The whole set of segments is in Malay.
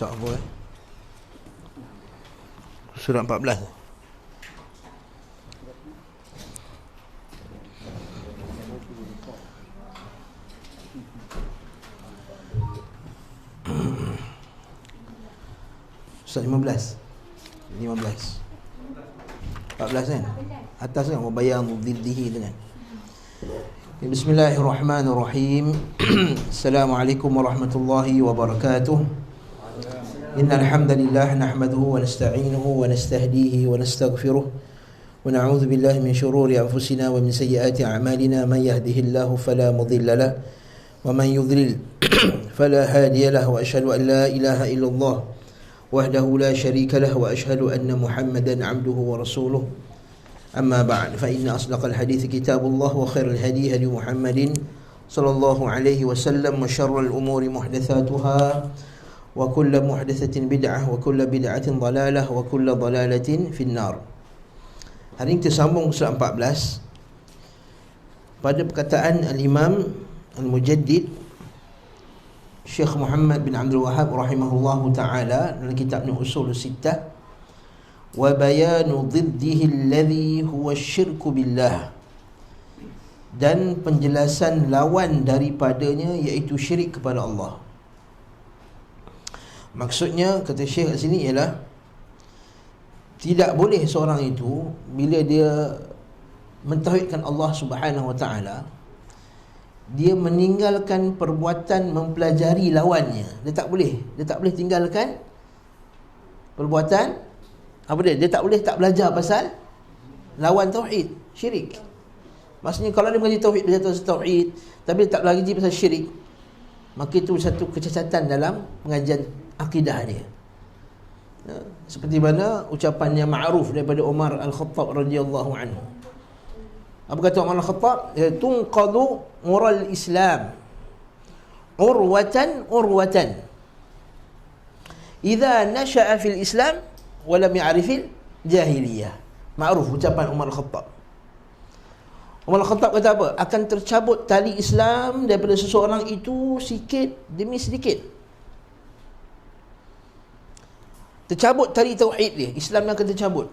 Surah apa Surah 14. Surah 15. 14 kan? Atas kan wabayanu dhiddihi tu kan. Bismillahirrahmanirrahim. Assalamualaikum warahmatullahi wabarakatuh. Innal hamdalillah nahmaduhu wa nasta'inuhu wa nastahdihi wa nastaghfiruh wa na'udzu billahi min shururi anfusina wa min sayyiati a'malina man yahdihillahu fala mudilla lahu wa man yudlil fala hadiya lahu wa ashhadu an la ilaha illallah wahdahu la syarika lahu wa ashhadu anna Muhammadan 'abduhu wa rasuluh. Amma ba'd, fa inna asdaqal hadithi kitabullah wa khairal hadi hadi Muhammadin sallallahu alaihi wasallam wa syarrul umuri muhdatsatuha wa kullu muhdatsatin bid'ah wa kullu bid'atin dhalalah wa kullu dhalalatin finnar. Hari ini kita sambung surah 14 pada perkataan al-Imam al-Mujaddid Syekh Muhammad bin Abdul Wahhab rahimahullahu ta'ala dalam kitabnya Ushul Sittah, wa bayanu dhiddihi alladhi huwa syirku billah, dan penjelasan lawan daripadanya iaitu syirik kepada Allah. Maksudnya kata Syekh kat sini ialah tidak boleh seorang itu bila dia mentauhidkan Allah Subhanahu wa taala, dia meninggalkan perbuatan mempelajari lawannya. Dia tak boleh tinggalkan perbuatan apa dia? Dia tak boleh tak belajar pasal lawan tauhid, syirik. Maksudnya kalau dia mengaji tauhid, belajar tauhid, tapi dia tak belajar pasal syirik, maka itu satu kecacatan dalam pengajian akidah dia. Seperti mana ucapan yang ma'ruf daripada Umar Al-Khattab radhiyallahu anhu. Apa kata Umar Al-Khattab? Tunqadu ural Islam urwatan idza nasha'a fil Islam wa lam ya'rifil jahiliyah. Ma'ruf ucapan Umar Al-Khattab. Umar Al-Khattab kata apa? Akan tercabut tali Islam daripada seseorang itu sikit demi sedikit. Tercabut tali tauhid dia, Islam akan tercabut.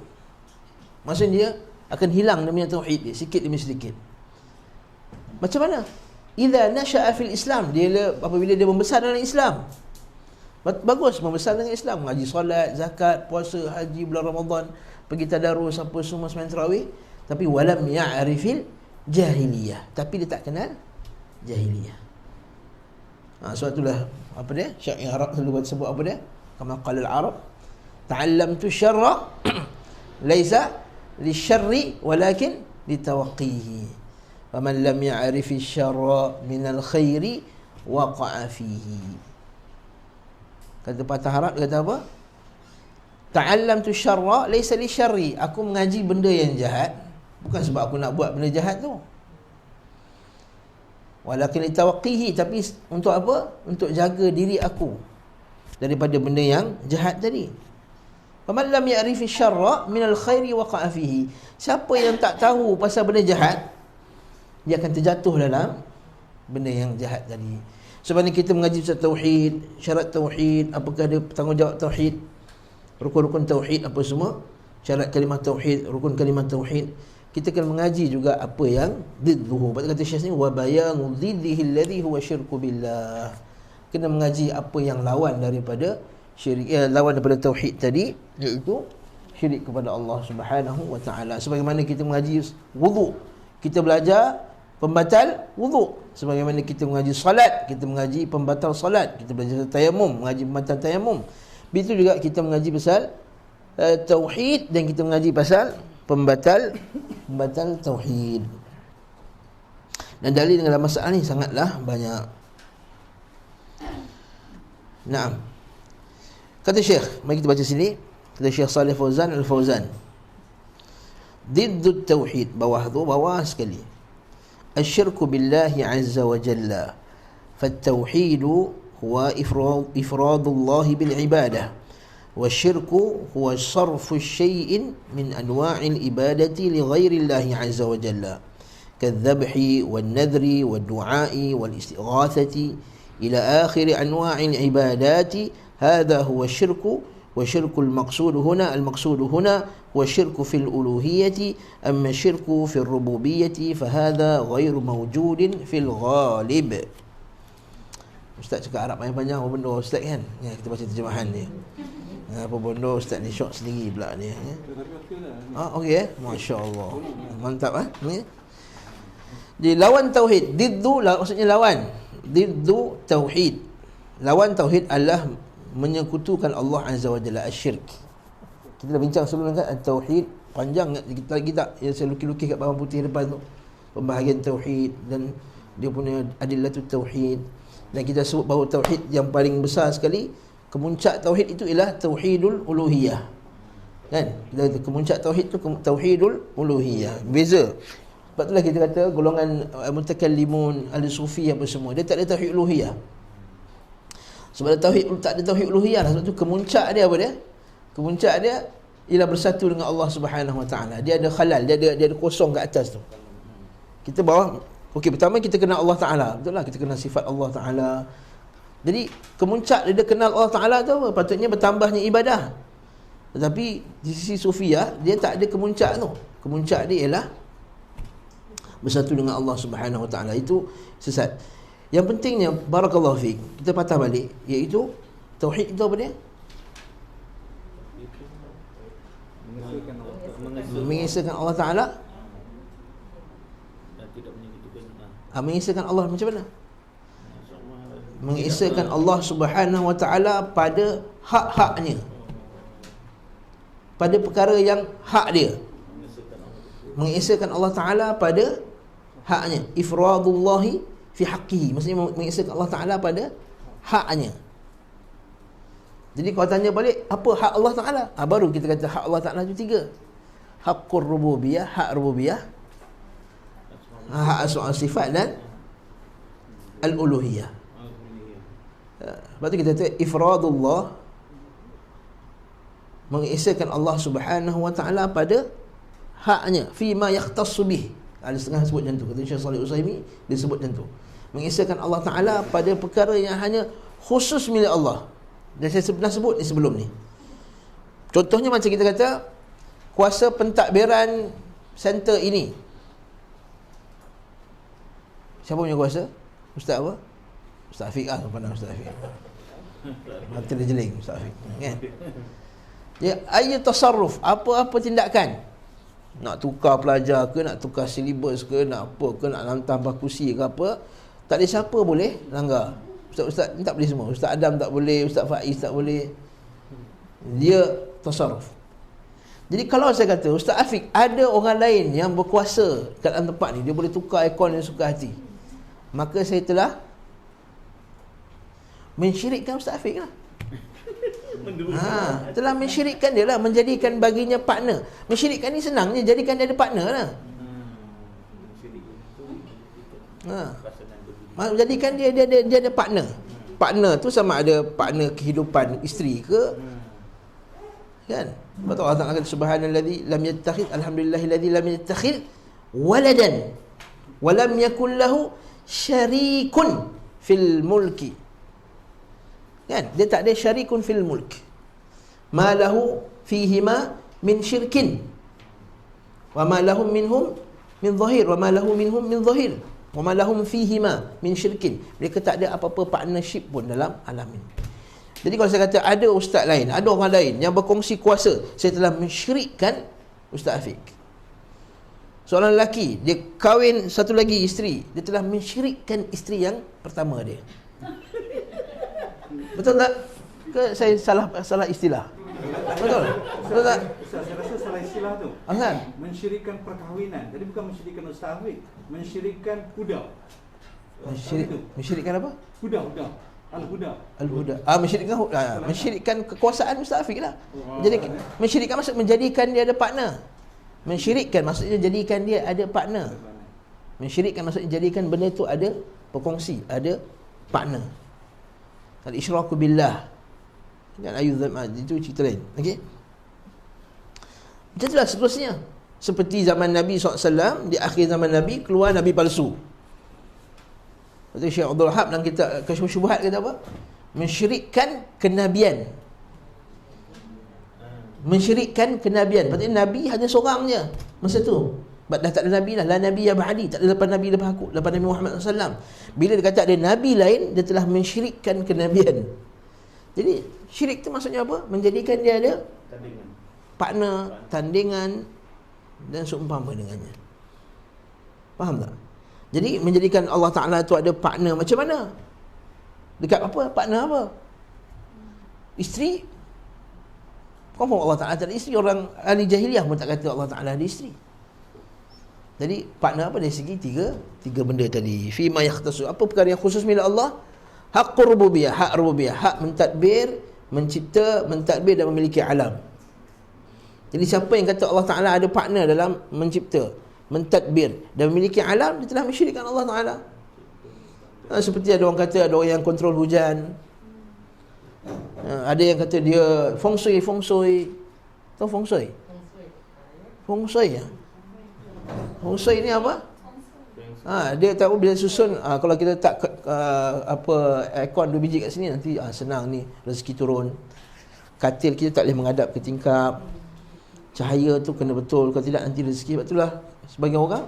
Maksudnya dia akan hilang demi tauhid dia sikit demi sedikit. Macam mana? Idza nasha'a fil Islam, dia apabila dia membesar dalam Islam. Bagus membesar dengan Islam, mengaji solat, zakat, puasa, haji, bulan Ramadan, pergi tadarus, apa semua sembahyang tarawih, tapi walam ya'rifil jahiliyah, tapi dia tak kenal jahiliyah. Sebab itulah apa dia? Syair Arab selalu sebut apa dia? Kama qala al-Arab, ta'allamtu syarra laisa lisyarri walakin litawaqqihi. Faman lam ya'rifi syarra minal khairi waqa'a fihi. Kata patah Arab, dia kata apa? Ta'allamtu syarra laisa lisyarri. Aku mengaji benda yang jahat bukan sebab aku nak buat benda jahat tu, walakin litawaqqihi, tapi untuk apa? Untuk jaga diri aku daripada benda yang jahat tadi. Faman lam ya'rifi syarra minal khairi waqa'a fihi. Siapa yang tak tahu pasal benda jahat, dia akan terjatuh dalam benda yang jahat tadi. Sebab ni kita mengaji pasal tauhid, syarat tauhid, apakah dia tanggungjawab tauhid, rukun-rukun tauhid apa semua, syarat kalimah tauhid, rukun kalimah tauhid. Kita akan mengaji juga apa yang didduhu. Pada kata Syekh ni, wa bayanu dhiddihi alladhi huwa syirku billah. Kena mengaji apa yang lawan daripada syirik, lawan daripada tauhid tadi, iaitu syirik kepada Allah Subhanahu wa taala. Sebagaimana kita mengaji wudu, kita belajar pembatal wudu. Sebagaimana kita mengaji salat, kita mengaji pembatal salat. Kita belajar tayamum, mengaji pembatal tayamum. Begitu juga kita mengaji pasal tauhid, dan kita mengaji pasal pembatal tauhid. Dan dalil dalam masalah ni sangatlah banyak. Naam. Kata Syekh, mari kita baca sini. Kata Syekh Saleh Fauzan Al-Fauzan, Diddut tauhid, bawah sekali. Asyirku billahi azza wa jalla. Fattauhidu huwa ifradullahi bil ibadah. Wasyirku huwa sarfu syai'in min anwa'il ibadati li ghairillahi azza wa jalla. Kadzabhi wan nadhri wad du'a'i wal istighathati ila akhir anwa'il ibadati هذا هو الشرك والشرك المقصود هنا هو الشرك في الألوهية أما الشرك في الربوبية فهذا غير موجود في الغالب. Ustaz cakap Arab panjang-panjang apa benda Ustaz kan? Ya, kita baca terjemahan dia. Apa benda Ustaz ni syok sendiri pula ni ya. Okey masya-Allah. Mantap ni. Di lawan tauhid, diddu maksudnya lawan. Diddu tauhid. Lawan tauhid adalah menyekutukan Allah Azza wa Jalla, asyirk. Kita dah bincang sebelum kan tauhid panjang kita lagi tak yang saya lukis-lukis kat bawah putih depan tu. Pembahagian tauhid dan dia punya adillatul tauhid. Dan kita sebut bahawa tauhid yang paling besar sekali, kemuncak tauhid itu ialah tauhidul uluhiyah. Kan? Kemuncak tauhid itu tauhidul uluhiyah. Beza. Sebab itulah kita kata golongan mutakallimun, ahli sufi apa semua, dia tak ada tauhid uluhiyah. Sebab tauhid tak ada tauhid uluhiyah. Sebab tu kemuncak dia apa dia? Kemuncak dia ialah bersatu dengan Allah Subhanahu wa taala. Dia ada khalal, dia ada kosong kat atas tu. Kita bawah. Okey, pertama kita kenal Allah Taala. Betul lah, kita kenal sifat Allah Taala. Jadi kemuncak dia kenal Allah Taala tu apa? Patutnya bertambahnya ibadah. Tetapi di sisi sufiah dia tak ada kemuncak tu. Kemuncak dia ialah bersatu dengan Allah Subhanahu wa taala. Itu sesat. Yang pentingnya barakallahu fiik, kita patah balik iaitu tauhid itu apa dia? Mengesahkan Allah Taala. Mengesahkan Allah macam mana? Mengesahkan Allah Subhanahu wa taala pada hak-haknya, pada perkara yang hak dia. Mengesahkan Allah Taala pada haknya, ifradullahi fi haqqihi, maksudnya mengesahkan Allah Taala pada haknya. Jadi kalau tanya balik apa hak Allah Taala, baru kita kata hak Allah Taala itu 3. Haqqur rububiyah, hak rububiyah, hak asma' sifat dan al-uluhiyah. Sebab tu kita kata ifradullah, mengesahkan Allah Subhanahu wa taala pada haknya, fi ma yakhtassu bih. Ada setengah sebut macam tu, kata Syekh Shalih Utsaimin dia sebut macam tu. Mengesahkan Allah Taala pada perkara yang hanya khusus milik Allah. Dan saya pernah sebut ni sebelum ni. Contohnya macam kita kata kuasa pentadbiran center ini. Siapa punya kuasa? Ustaz apa? Ustaz Afiq lah, pandang Ustaz Afiq. Mata dia jeling Ustaz Afiq, kan? Ya, ayat tasarruf, apa-apa tindakan. Nak tukar pelajar ke, nak tukar silibus ke, nak apa ke, nak tambah kursi ke apa, tak ada siapa boleh langgar. Ustaz ni tak boleh semua. Ustaz Adam tak boleh, Ustaz Faiz tak boleh. Dia tasarruf. Jadi kalau saya kata Ustaz Afiq ada orang lain yang berkuasa kat dalam tempat ni, dia boleh tukar aircon yang suka hati, maka saya telah mensyirikkan Ustaz Afiq lah. Telah mensyirikkan dia lah, menjadikan baginya partner. Mensyirikkan ni senangnya, jadikan dia ada partner lah. Jadikan dia ada partner. Partner tu sama ada partner kehidupan isteri ke, kan? Sebab tu Allah Ta'ala kata subhanallazi lam yattakhidh, alhamdulillahillazi lam yattakhidh waladan wa lam yakul lahu syarikun fil mulki. Kan? Dia tak ada syarikun fil mulk. Ma lahu fihima min syirkin. Wa ma lahum minhum min zahir. Wa ma lahu minhum min zahir. Wa ma lahum fihima min syirkin. Mereka tak ada apa-apa partnership pun dalam alam ini. Jadi kalau saya kata ada ustaz lain, ada orang lain yang berkongsi kuasa, saya telah mensyirikkan Ustaz Afiq. Seorang lelaki, dia kahwin satu lagi isteri, dia telah mensyirikkan isteri yang pertama dia. Betul tak? Ke saya salah istilah? Betul? Betul tak? Ustaz, saya rasa salah istilah tu. Asal? Mensyirikkan perkahwinan. Jadi bukan mensyirikkan Ustaz Afiq, mensyirikkan huda. Mensyirikkan apa? Huda. Al-huda. Mensyirikkan kekuasaan Ustaz Afiq lah. Jadi mensyirikkan maksud menjadikan dia ada partner. Mensyirikkan maksudnya jadikan dia ada partner. Mensyirikkan maksudnya jadikan benda itu ada berkongsi, ada partner. Al-isyraku billah. Kan itu cerita lain. Okey. Macam itulah seterusnya. Seperti zaman Nabi SAW, di akhir zaman Nabi keluar Nabi palsu. Kata Syekh Abdul Wahab dalam kitab Kasyfus Syubhat kata apa? mensyirikkan kenabian. Mensyirikkan kenabian. Maksudnya Nabi hanya seorang je masa tu. Dah tak ada Nabi lah. La Nabi ya ba'di. Tak ada lepas Nabi lepas aku. Lepas Nabi Muhammad SAW. Bila dia kata ada Nabi lain, dia telah mensyirikkan kenabian. Jadi syirik tu maksudnya apa? Menjadikan dia ada partner, tandingan dan seumpama dengannya. Faham tak? Jadi menjadikan Allah Ta'ala tu ada partner macam mana? Dekat apa? Partner apa? Isteri? Confirm Allah Ta'ala tak ada isteri. Orang ahli jahiliah pun tak kata Allah Ta'ala ada isteri. Jadi partner apa dari segi tiga benda tadi. Fima yakhtasu, apa perkara yang khusus milik Allah? Haqqur rububiyah, hak rububiyah, hak mentadbir, mencipta, mentadbir dan memiliki alam. Jadi siapa yang kata Allah Ta'ala ada partner dalam mencipta, mentadbir dan memiliki alam, dia telah mensyirikkan Allah Ta'ala. Seperti ada orang kata ada orang yang kontrol hujan. Ada yang kata dia feng shui. Tahu feng shui? Feng shui ya. Feng shui ni apa? Dia tahu bila susun, kalau kita tak aircon 2 biji kat sini, nanti senang ni rezeki turun. Katil kita tak boleh menghadap ke tingkap. Cahaya tu kena betul, kalau tidak nanti rezeki. Sebab itulah sebagian orang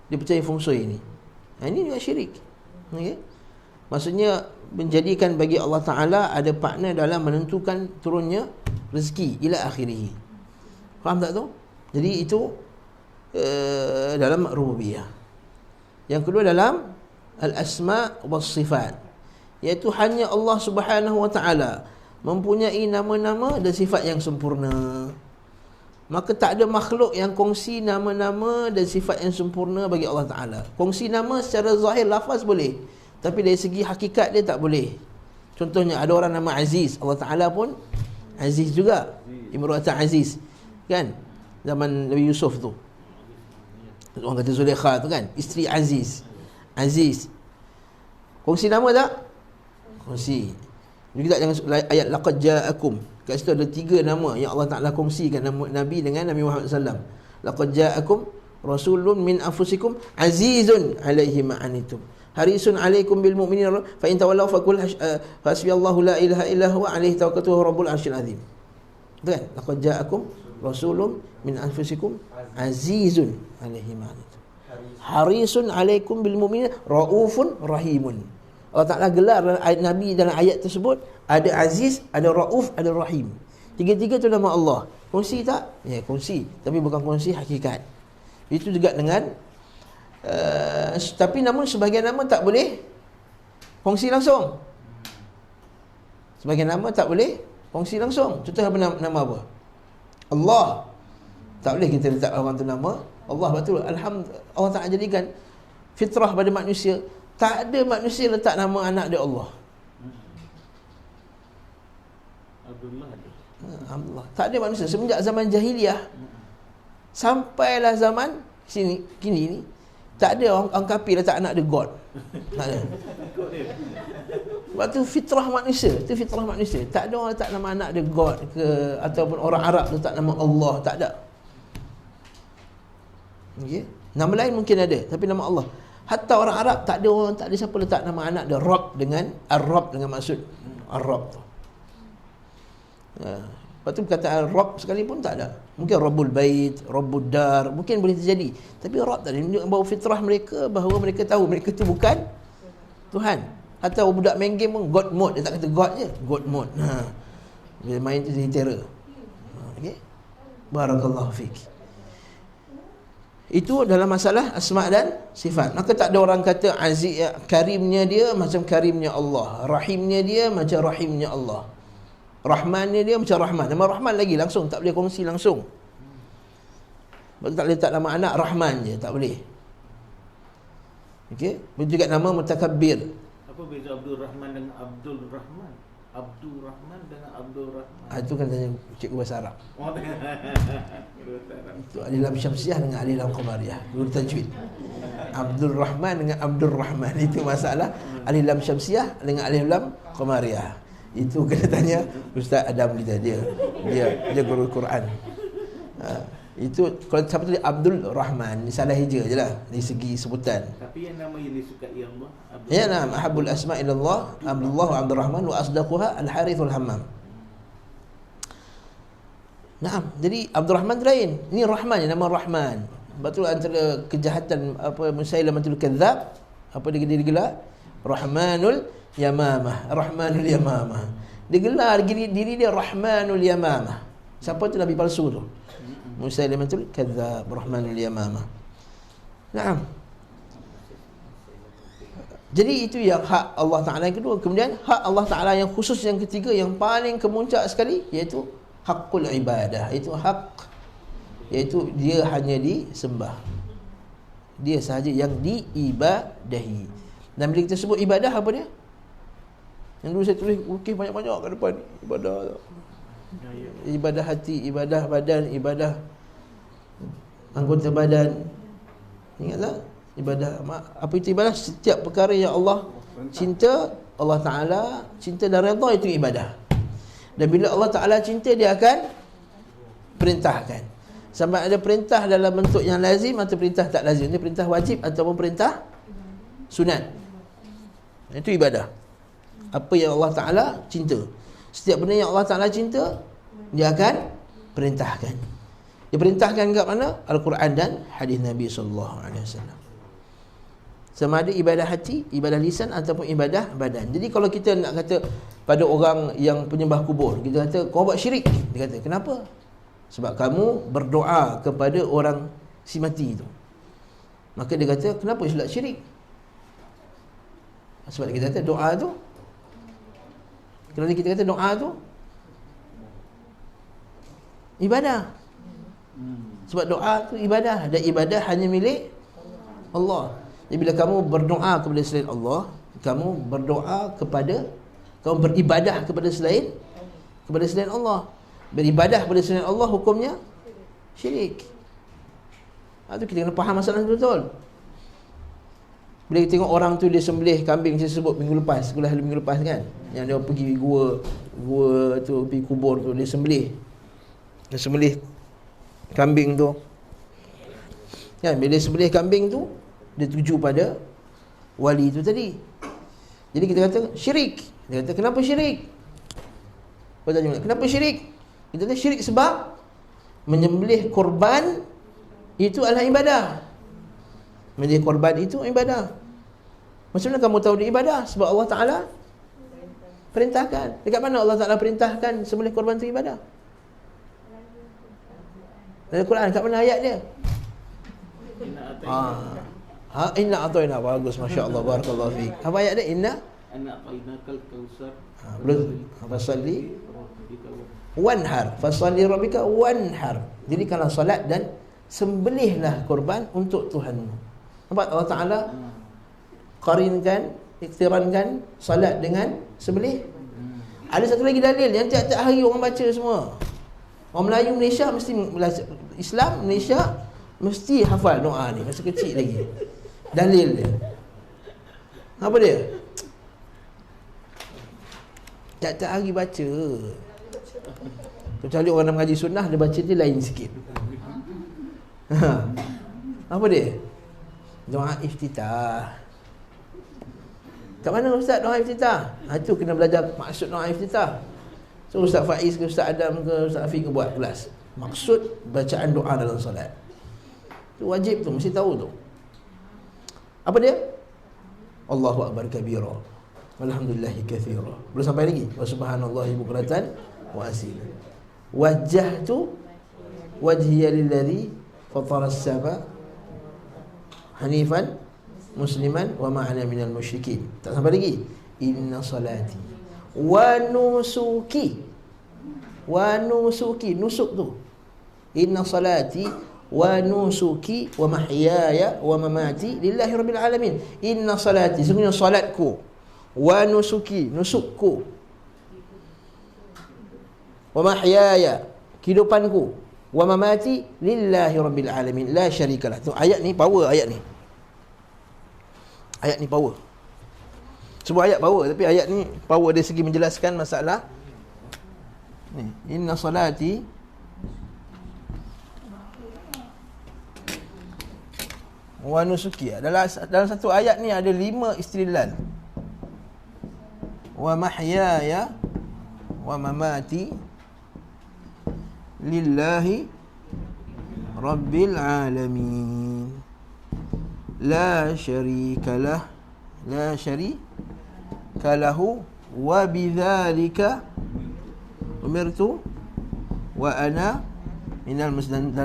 dia percaya feng shui ni. Ini juga syirik. Okay? Maksudnya menjadikan bagi Allah Ta'ala ada partner dalam menentukan turunnya rezeki ila akhirih. Faham tak tu? Jadi itu dalam rububiyah. Yang kedua dalam al-asma' was sifat, iaitu hanya Allah Subhanahu wa Ta'ala mempunyai nama-nama dan sifat yang sempurna. Maka tak ada makhluk yang kongsi nama-nama dan sifat yang sempurna bagi Allah Ta'ala. Kongsi nama secara zahir lafaz boleh, tapi dari segi hakikat dia tak boleh. Contohnya ada orang nama Aziz, Allah Ta'ala pun Aziz juga. Imra'atu Aziz, kan? Zaman Nabi Yusuf tu, orang kata Zulaikha tu kan, isteri Aziz. Aziz kongsi nama tak? Kongsi. Jadi kita jangan ayat laqad ja'akum, kat situ ada 3 nama yang Allah Ta'ala kongsikan nama Nabi dengan Nabi Muhammad SAW. Laqad ja'akum rasulun min anfusikum azizun alaihi ma'anitum harisun alaikum bil mu'minin fa in tawallaw faqul hasbiyallahu la ilaha illa huwa alaihi tawakkaltu rabbul arsyil azim. Betul kan? Laqad ja'akum rasulun min anfusikum azizun alaihi ma'anitum harisun alaikum bil mu'minin raufun rahimun. Allah Ta'ala gelar Nabi dalam ayat tersebut, ada Aziz, ada Rauf, ada Rahim. Tiga-tiga tu nama Allah. Kongsi tak? Ya, kongsi. Tapi bukan kongsi hakikat. Itu juga dengan tapi namun sebahagian nama tak boleh kongsi langsung. Sebahagian nama tak boleh kongsi langsung. Contoh apa nama apa? Allah. Tak boleh kita letak orang tu nama Allah. Betul. Alhamdulillah, Allah Ta'ala jadikan fitrah pada manusia. Tak ada manusia letak nama anak dia Allah. Alhamdulillah. Tak ada manusia semenjak zaman jahiliah sampailah zaman kini ni, tak ada orang kafir letak anak dia God. Tak ada. Sebab tu fitrah manusia, tu fitrah manusia. Tak ada orang letak nama anak dia God ke, ataupun orang Arab letak nama Allah, tak ada. Okey. Nama lain mungkin ada, tapi nama Allah. Hatta orang Arab tak ada siapa letak nama anak dia Rabb dengan Ar-Rabb dengan maksud Ar-Rabb tu. Lepas tu perkataan Rabb sekalipun tak ada. Mungkin Rabbul Bait, Rabbud Dar, mungkin boleh terjadi. Tapi Rabb tak ada. Menunjukkan bahawa fitrah mereka, bahawa mereka tahu mereka tu bukan Tuhan. Atau budak main game pun God mode, dia tak kata God je, God mode. Dia main tu jadi terror. Okey. Barakallahu fik. Itu dalam masalah asma' dan sifat. Maka tak ada orang kata aziz, karimnya dia macam karimnya Allah, rahimnya dia macam rahimnya Allah, rahmannya dia macam Rahman. Nama Rahman lagi langsung tak boleh kongsi langsung. Tak boleh letak nama anak Rahman je, tak boleh. Okey, begitu juga nama Mutakabbir. Apa beza Abdul Rahman dengan Abdul Rahman? Abdul Rahman dengan Abdul Rahman. Itu kan tanya cikgu bahasa Arab. Itu alif lam syamsiah dengan alif lam qamariyah. Guru tajwid. Abdul Rahman dengan Abdul Rahman, itu masalah alif lam syamsiah dengan alif lam qamariyah. Itu kena tanya Ustaz Adam kita, dia guru Quran. Itu kalau siapa tu Abdul Rahman, salah hija je lah dari segi sebutan. Tapi yang nama yang disukai Allah Ya, nah, ahabbul asma' ila Allah Abdullah wa Abdul Rahman wa asdaquha Al-Harithul Hammam. Naam, jadi Abdul Rahman tu lain. Ini Rahman je, nama Rahman. Sebab tu antara kejahatan apa Musailamatul Kadzab, apa dia digelar? Rahmanul Yamamah. Rahmanul Yamamah. Dia gelar diri dia Rahmanul Yamamah. Siapa tu nabi palsu tu? Musailamatul Kadzab, Rahmanul Yamamah. Naam. Jadi itu yang hak Allah Ta'ala yang kedua. Kemudian hak Allah Ta'ala yang khusus yang ketiga, yang paling kemuncak sekali, iaitu hakul ibadah. Itu hak, iaitu dia hanya disembah, dia sahaja yang diibadahi. Dan bila kita sebut ibadah, apa dia? Yang dulu saya tulis ukis banyak-banyak kat depan. Ibadah, ibadah hati, ibadah badan, ibadah anggota badan. Ingatlah ibadah. Apa itu ibadah? Setiap perkara yang Allah cinta, Allah Ta'ala cinta dan redha, itu ibadah. Dan bila Allah Ta'ala cinta, dia akan perintahkan. Sama ada perintah dalam bentuk yang lazim atau perintah tak lazim. Ini perintah wajib ataupun perintah sunat. Itu ibadah. Apa yang Allah Ta'ala cinta. Setiap benda yang Allah Ta'ala cinta, dia akan perintahkan. Dia perintahkan kat mana? Al-Quran dan hadis Nabi SAW. Sama ada ibadah hati, ibadah lisan ataupun ibadah badan. Jadi kalau kita nak kata pada orang yang penyembah kubur, kita kata kau buat syirik. Dia kata kenapa? Sebab kamu berdoa kepada orang si mati itu. Maka dia kata kenapa silap syirik? Sebab kita kata doa tu, kerana kita kata doa tu ibadah. Sebab doa tu ibadah, dan ibadah hanya milik Allah. Jadi bila kamu berdoa kepada selain Allah, kamu berdoa kepada, kamu beribadah kepada selain Allah. Beribadah kepada selain Allah hukumnya syirik. Itu kita kena faham masalah betul. Bila kita tengok orang tu dia sembelih kambing, saya sebut minggu lepas, sekolah minggu lepas kan, yang dia pergi gua tu, pergi kubur tu, dia sembelih kambing tu kan. Bila dia sembelih kambing tu, dia tuju pada wali tu tadi. Jadi kita kata syirik. Dia kata kenapa syirik? Kau tanya kenapa syirik? Kita kata syirik sebab menyembelih korban itu adalah ibadah. Menyembelih korban itu ibadah. Macam mana kamu tahu dia ibadah? Sebab Allah Ta'ala perintahkan. Dekat mana Allah Ta'ala perintahkan sembelih korban itu ibadah? Dalam Quran, kat mana ayat dia? Inna a'tayna. Bagus, masya-Allah, barakallahu fiik. Apa ayat dia? Inna a'tainakal kautsar. Fasalli wanhar. Fasalli rabbika wanhar. Jadi kalau solat dan sembelihlah korban untuk Tuhanmu. Nampak Allah Ta'ala qarinkan, iktirankan solat dengan sembelih. Ada satu lagi dalil yang tiap-tiap hari orang baca semua. Orang Melayu Malaysia mesti, Islam Malaysia mesti hafal doa ni masa kecil lagi. Dalil dia apa dia? Tak hari baca. Kecuali orang nak mengaji sunnah, dia baca dia lain sikit. Apa dia? Doa iftitah. Kat mana Ustaz doa iftitah? Itu kena belajar maksud doa iftitah. So Ustaz Faiz ke Ustaz Adam ke Ustaz Afiq ke buat kelas maksud bacaan doa dalam solat. Itu wajib tu, mesti tahu tu. Apa dia? Allahu akbar kabira, walhamdulillahi katsira. Belum sampai lagi. Wa subhanallahi bukratan wa asila. Wajjahtu wajhiya lilladzi fatara as-sama hanifan musliman wa ma ana minal musyrikin. Tak sampai lagi. Inna salati wa nusuki. Wa nusuki, nusuk tu. Inna salati wa nusuki wa mahyaya wa mamati lillahi rabbil alamin. Inna salati, sesungguhnya salatku, wa nusuki, nusukku, wa mahyaya, kehidupanku, wa mamati lillahi rabbil alamin la syarikalah. Tu ayat ni power, ayat ni. Ayat ni power. Sebuah ayat power, tapi ayat ni power dari segi menjelaskan masalah ni. Inna salati wa nusuki. Dalam satu ayat ni ada 5 istilal. Wa mahyaya wa mamati lillahi rabbil alamin. La syarika lahu wa bidzalika umirtu wa ana minal muslimin.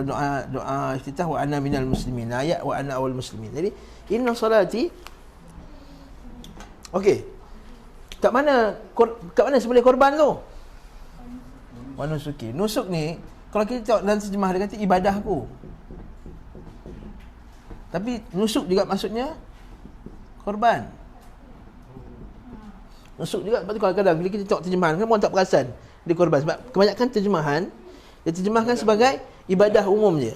Doa iftitah wa ana minal muslimin. Ayat wa ana awal muslimin. Jadi inna salati. Okey. Kat mana sembelih korban tu? Wa nusuki. Nusuk ni kalau kita tengok dalam terjemah dia kata ibadah aku. Tapi nusuk juga maksudnya korban. Nusuk juga. Sebab tu kadang-kadang bila kita tengok terjemahan kan orang tak perasan dia korban. Sebab kebanyakan terjemahan dia terjemahkan sebagai ibadah umum je.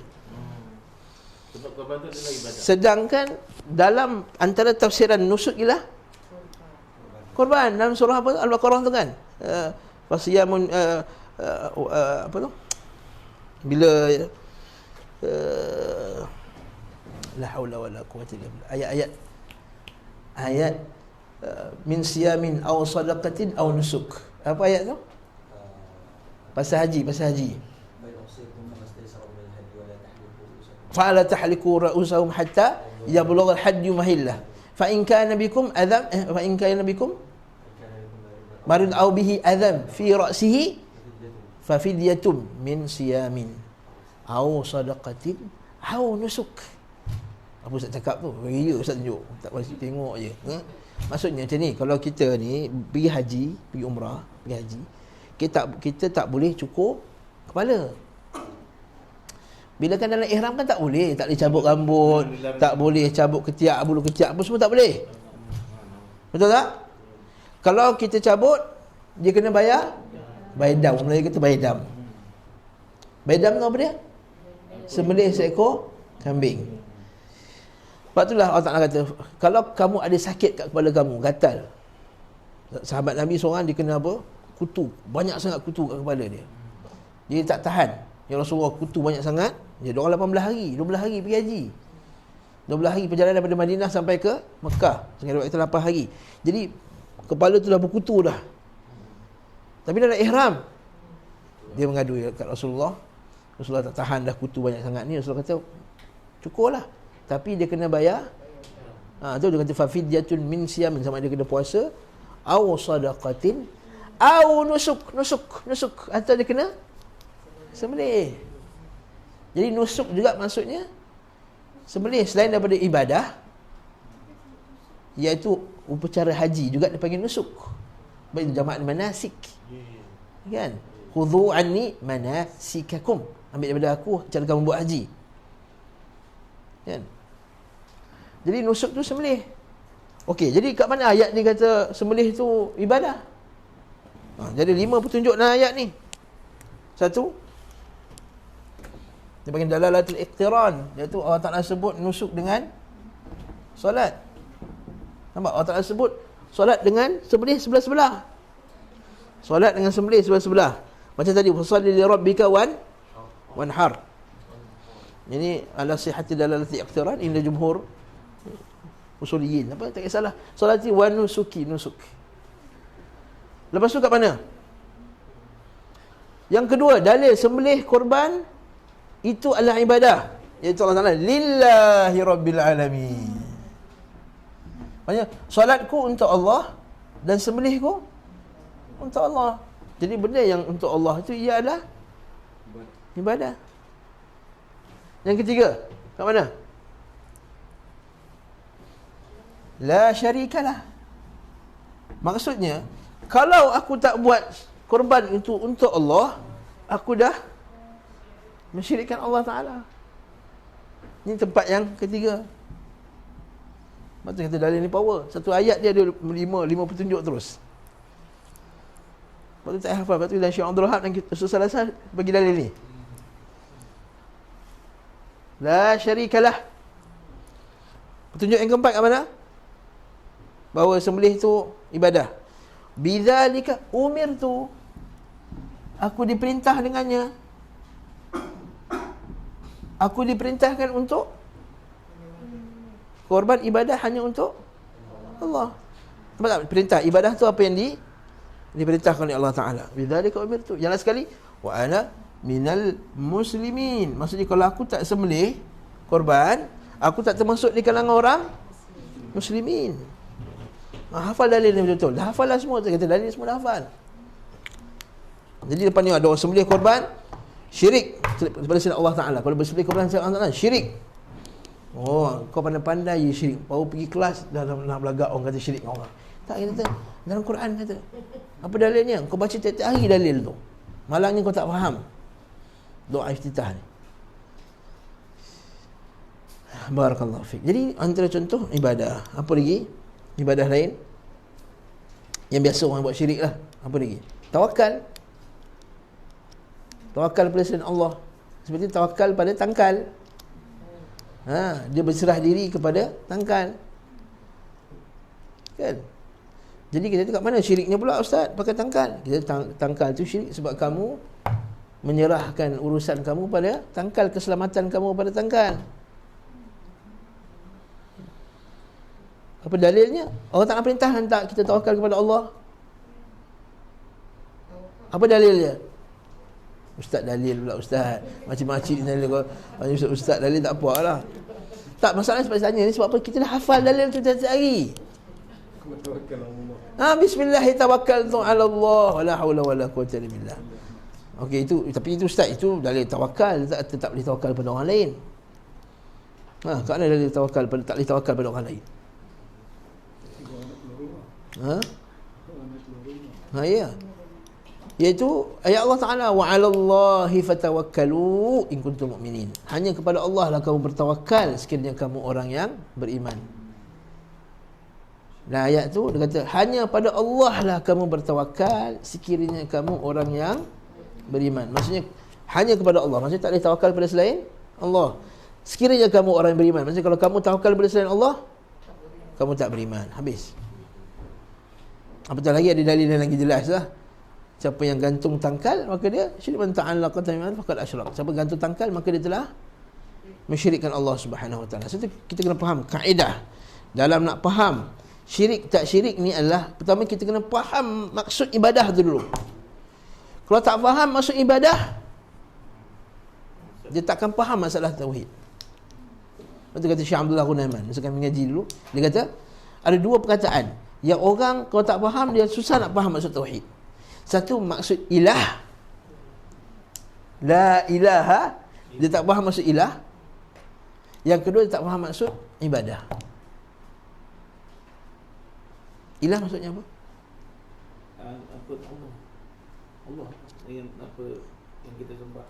Sebab korban tu adalah ibadah. Sedangkan dalam antara tafsiran nusuk ialah korban. Dalam surah apa? Al-Baqarah tu kan. Fasiyamun apa tu? Bila la haula wala quwwata illa billah. Ayat min siyamin aw sadaqatin aw nusuk. Apa ayat tu? Pasal haji. Fala tahliku ra'usahum hatta yablugha al-hajju mahillah. Fa in kana bikum marid aw bihi adham fi ra'sihi fa fidyatum min siyamin aw sadaqatin aw nusuk. Apa Ustaz cakap tu? Ya Ustaz tunjuk. Tak pasti tengok je. Maksudnya macam ni, kalau kita ni pergi haji, pergi umrah, pergi haji, kita tak boleh cukur kepala. Bila kan dalam ihram kan tak boleh cabut rambut, tak boleh cabut ketiak, bulu ketiak apa semua tak boleh. Betul tak? Kalau kita cabut, dia kena bayar dam. Melayu kata bayar dam. Bayar dam tu apa dia? Sembelih seekor kambing. Sebab itulah Allah Ta'ala kata, kalau kamu ada sakit kat kepala kamu, gatal. Sahabat Nabi seorang dia kena apa? Kutu. Banyak sangat kutu kat kepala dia. Dia tak tahan. Ya Rasulullah, kutu banyak sangat. Dia orang 18 hari, 12 hari pergi haji. 12 hari perjalanan daripada Madinah sampai ke Mekah. Sekitar waktu 8 hari. Jadi kepala tu dah berkutu dah. Tapi dalam ihram dia mengadu kat Rasulullah. Rasulullah tak tahan dah kutu banyak sangat ni. Rasulullah kata cukurlah. Tapi dia kena bayar. Tu dia kata fafidyatun min siyamin, sama dia kena puasa, aw sadaqatin, aw nusuk, atau dia kena sembelih. Jadi nusuk juga maksudnya sembelih selain daripada ibadah, iaitu upacara haji juga dipanggil nusuk. Baik jamaah manasik. Kan? Khudhu anni manasikakum. Ambil daripada aku cara kamu buat haji. Kan? Jadi nusuk tu sembelih. Okey, jadi kat mana ayat ni kata sembelih tu ibadah? Jadi 5 petunjuk dalam ayat ni. Satu, dia panggil dalalatul iqtiran, iaitu Allah Ta'ala sebut nusuk dengan solat. Nampak? Allah Ta'ala sebut solat dengan sembelih sebelah-sebelah. Solat dengan sembelih sebelah-sebelah. Macam tadi, fasalli li rabbika wanhar. Ini ala sihhati dalalati iqtiran inda jumhur usuliyin. Apa tak kisahlah. Solati wa nusuki, nusuk. Lepas tu kat mana? Yang kedua, dalil sembelih korban itu adalah ibadah. Iaitu Allah Ta'ala lillahi rabbil alamin. Maksudnya solatku untuk Allah dan sembelihku untuk Allah. Jadi benda yang untuk Allah itu ia adalah ibadah. Yang ketiga, kat mana? La syarikalah. Maksudnya, kalau aku tak buat korban itu untuk Allah, aku dah mensyirikkan Allah Ta'ala. Ini tempat yang ketiga. Maksudnya kata dalil ni power. Satu ayat dia ada 5 petunjuk terus. Lepas tu tak hafal. Lepas tu dalam Syekh Abdul Wahab dan Ustaz Salasan bagi dalil ni. La syarikalah. Petunjuk yang keempat kat mana? Bahawa sembelih tu ibadah. Bidzalika umirtu. Aku diperintah dengannya. Aku diperintahkan untuk korban ibadah hanya untuk Allah. Nampak tak? Perintah ibadah tu apa yang diperintahkan oleh Allah Ta'ala. Bidzalika umirtu. Yang last sekali, wa ana minal muslimin. Maksudnya kalau aku tak sembelih korban, aku tak termasuk di kalangan orang muslimin. Hafal dalil ni betul-betul. Dah hafal lah semua. Dia kata dalil semua dah hafal. Jadi depan ni ada orang sembelih korban, syirik kepada selain Allah Ta'ala. Kalau bersembelih korban selain Allah Ta'ala, syirik. Oh, kau pandai-pandai je syirik. Baru pergi kelas, dah nak belagak orang kata syirik dengan orang. Tak, dia kata, dalam Quran kata. Apa dalilnya? Kau baca tiap-tiap hari dalil tu. Malangnya kau tak faham doa iftitah ni. Barakallahu fiik. Jadi antara contoh ibadah. Apa lagi? Ibadah lain yang biasa orang buat syirik lah. Apa lagi? Tawakal. Tawakal pada selain Allah. Seperti tawakal pada tangkal. Dia berserah diri kepada tangkal. Kan? Jadi kita tu kat mana syiriknya pula ustaz? Pakai tangkal. Kita tangkal tu syirik sebab kamu menyerahkan urusan kamu pada tangkal, keselamatan kamu pada tangkal. Apa dalilnya? Allah Ta'ala perintah tak kita tawakal kepada Allah. Apa dalilnya? Ustaz dalil pula ustaz. Macam-macam dalil kau. Ustaz dalil tak apa lah. Tak, masalahnya sebab tanya ni sebab apa? Kita dah hafal dalil tu tiap hari. Bismillah tawakkaltu ala Allah wala haula wala quwwata illa billah. Okey, itu tapi itu ustaz itu dalil tawakal, tak boleh tawakal pada orang lain. Kat mana dalil tawakal pada tak boleh tawakal pada orang lain? Ya. Iaitu ayat Allah Ta'ala wa 'alallahi fatawakkalu in kuntum mu'minin. Hanya kepada Allah lah kamu bertawakal sekiranya kamu orang yang beriman. Dan ayat tu dia kata hanya pada Allah lah kamu bertawakal sekiranya kamu orang yang beriman. Maksudnya hanya kepada Allah. Maksudnya tak boleh tawakal pada selain Allah. Sekiranya kamu orang yang beriman. Maksudnya kalau kamu tawakal pada selain Allah, kamu tak beriman. Habis. Apatah lagi ada dalil yang lagi jelas lah. Siapa yang gantung tangkal, maka dia syirik. Man ta'allaqa tamiman faqad asyrak. Siapa gantung tangkal, maka dia telah mensyirikkan Allah Subhanahu wa taala. So kita kena faham kaedah dalam nak faham syirik tak syirik ni adalah pertama kita kena faham maksud ibadah tu dulu. Kalau tak faham maksud ibadah, dia takkan faham masalah tauhid. Betul kata Syekh Abdullah Ghunaiman, masa kami mengaji dulu, dia kata ada dua perkataan yang orang kalau tak faham dia susah nak faham maksud tauhid. Satu maksud ilah, la ilaha, dia tak faham maksud ilah. Yang kedua dia tak faham maksud ibadah. Ilah maksudnya apa? Apa Allah yang apa yang kita sembah.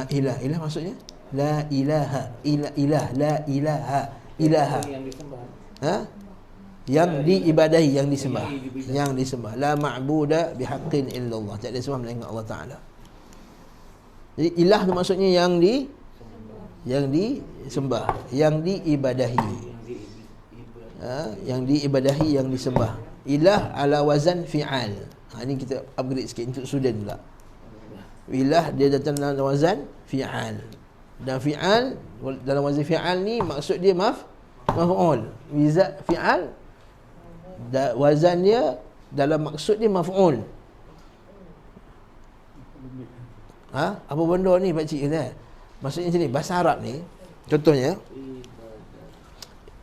Ilah maksudnya la ilaha, ilah la ilaha, ilaha yang disembah. Yang diibadahi, yang disembah, yang disembah. La ma'buda bihaqqin illallah. Tak ada sembah melainkan Allah Ta'ala. Jadi ilah tu maksudnya yang disembah, yang diibadahi. Yang diibadahi, yang disembah. Ilah ala wazan fi'al. Ini kita upgrade sikit untuk student pula. Ilah dia datang dalam wazan fi'al. Dan fi'al dalam wazan fi'al ni maksud dia maf'ul. Fi'al wazan dia dalam maksud dia maf'ul. Apa benda ni pak cik kata? Maksudnya macam ni, bahasa Arab ni contohnya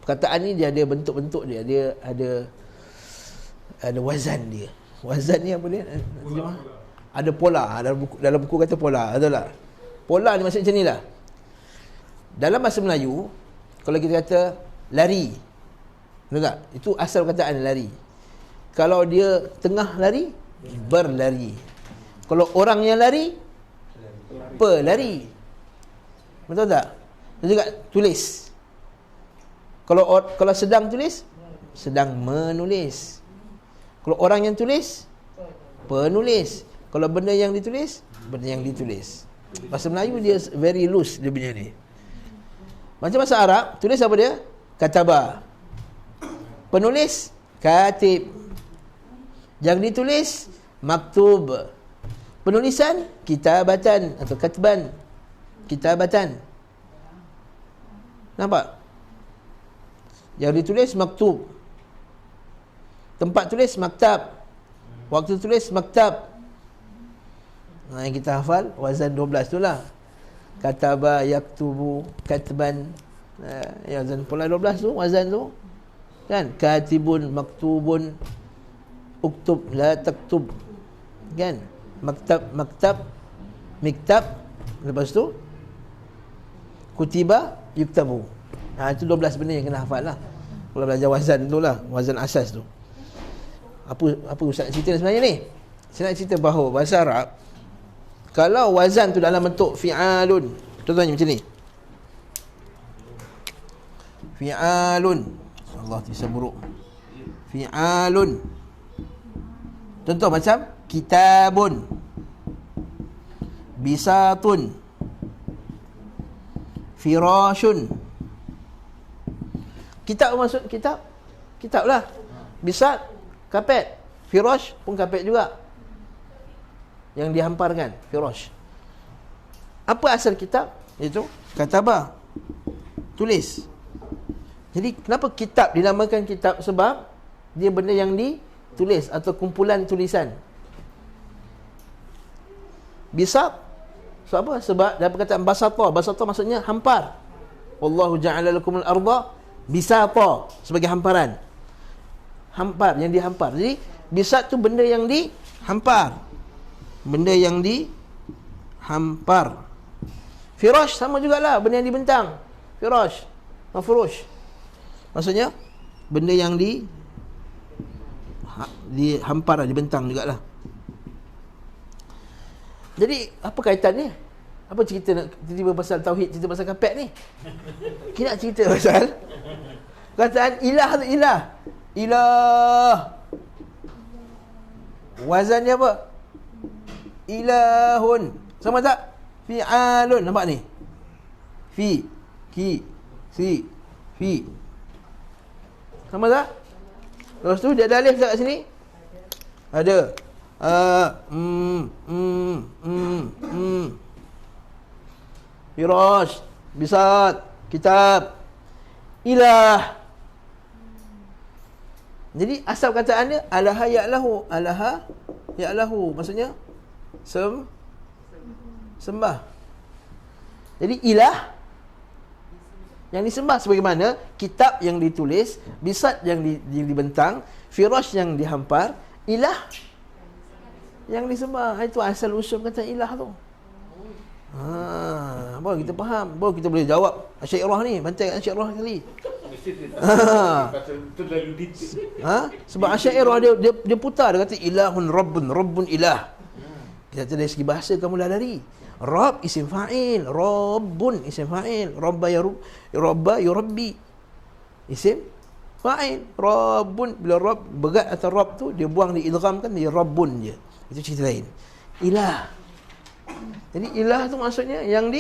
perkataan ni dia ada bentuk-bentuk dia ada wazan dia. Wazan ni apa dia? Ada pola. Dalam buku kata pola, betul tak? Pola ni maksudnya macam ni lah. Dalam bahasa Melayu kalau kita kata lari, betul tak? Itu asal perkataan lari. Kalau dia tengah lari, berlari. Kalau orang yang lari, pelari. Betul tak? Dan juga tulis. Kalau sedang tulis, sedang menulis. Kalau orang yang tulis, penulis. Kalau benda yang ditulis, benda yang ditulis. Bahasa Melayu dia very loose dia punya ni. Macam bahasa Arab, tulis apa dia? Kataba. Penulis, katib. Yang ditulis, maktub. Penulisan, kitabatan atau katban. Kitabatan. Nampak? Yang ditulis maktub. Tempat tulis maktab. Waktu tulis maktab. Yang kita hafal wazan 12 tu lah. Kataba yaktubu katban. Wazan pula 12 tu, wazan tu. Kan? Katibun maktubun uktub la taktub. Kan? Maktab miktab. Lepas tu kutiba yuktabu. Itu 12 benda yang kena hafal lah kalau belajar wazan tu lah, wazan asas tu. Apa Ustaz nak cerita sebenarnya ni? Saya nak cerita bahawa bahasa Arab, kalau wazan tu dalam bentuk fi'alun, contohnya macam ni, fi'alun, Allah bisa buruk, fi'alun, contoh macam kitabun, bisatun, firashun. Kitab maksud kitab lah. Bisat kapet, firash pun kapet juga yang dihamparkan, firash. Apa asal kitab? Itu kataba, tulis. Jadi kenapa kitab dinamakan kitab? Sebab dia benda yang ditulis atau kumpulan tulisan. Bisat sebab apa? Sebab dalam perkataan basata maksudnya hampar. Wallahu ja'ala lakumul arda bisata, sebagai hamparan. Hampar, yang dihampar. Jadi bisat tu benda yang dihampar. Benda yang dihampar. Firash sama jugalah, benda yang dibentang. Firash, mafrush. Maksudnya benda yang dihampar, dibentang jugalah. Jadi apa kaitannya? Apa cerita nak tiba-tiba pasal tauhid, cerita pasal kapet ni? Kita nak cerita pasal kataan ilah tu, ilah. Ilah. Wazannya apa? Ilahun. Sama tak? Fi'alun. Nampak ni? Fi, ki, si, fi. Sama tak? Lepas tu dia ada alif tak kat sini? Ada. Firash, bisat, kitab, ilah. Jadi asal kataannya alaha ya'lahu, alaha ya'lahu, maksudnya sembah. Jadi ilah yang disembah, sebagaimana kitab yang ditulis, bisat yang dibentang, firash yang dihampar, ilah yang disembah. Itu asal usul kata ilah tu. Baru kita faham, baru kita boleh jawab Asy'ariyah ni, bantai Asy'ariyah kali. Sebab Asy'ariyah dia putar, dia kata ilahun rabbun ilah. Kita dari segi bahasa kamu dah lari. Rabb isim fa'il, rabbun isim fa'il, rabba yurabbi isim fa'il, rabbun. Bila rabb berat atau rabb tu dia buang, dia idghamkan, dia rabbun je. Itu cerita lain. Ilah. Jadi ilah tu maksudnya yang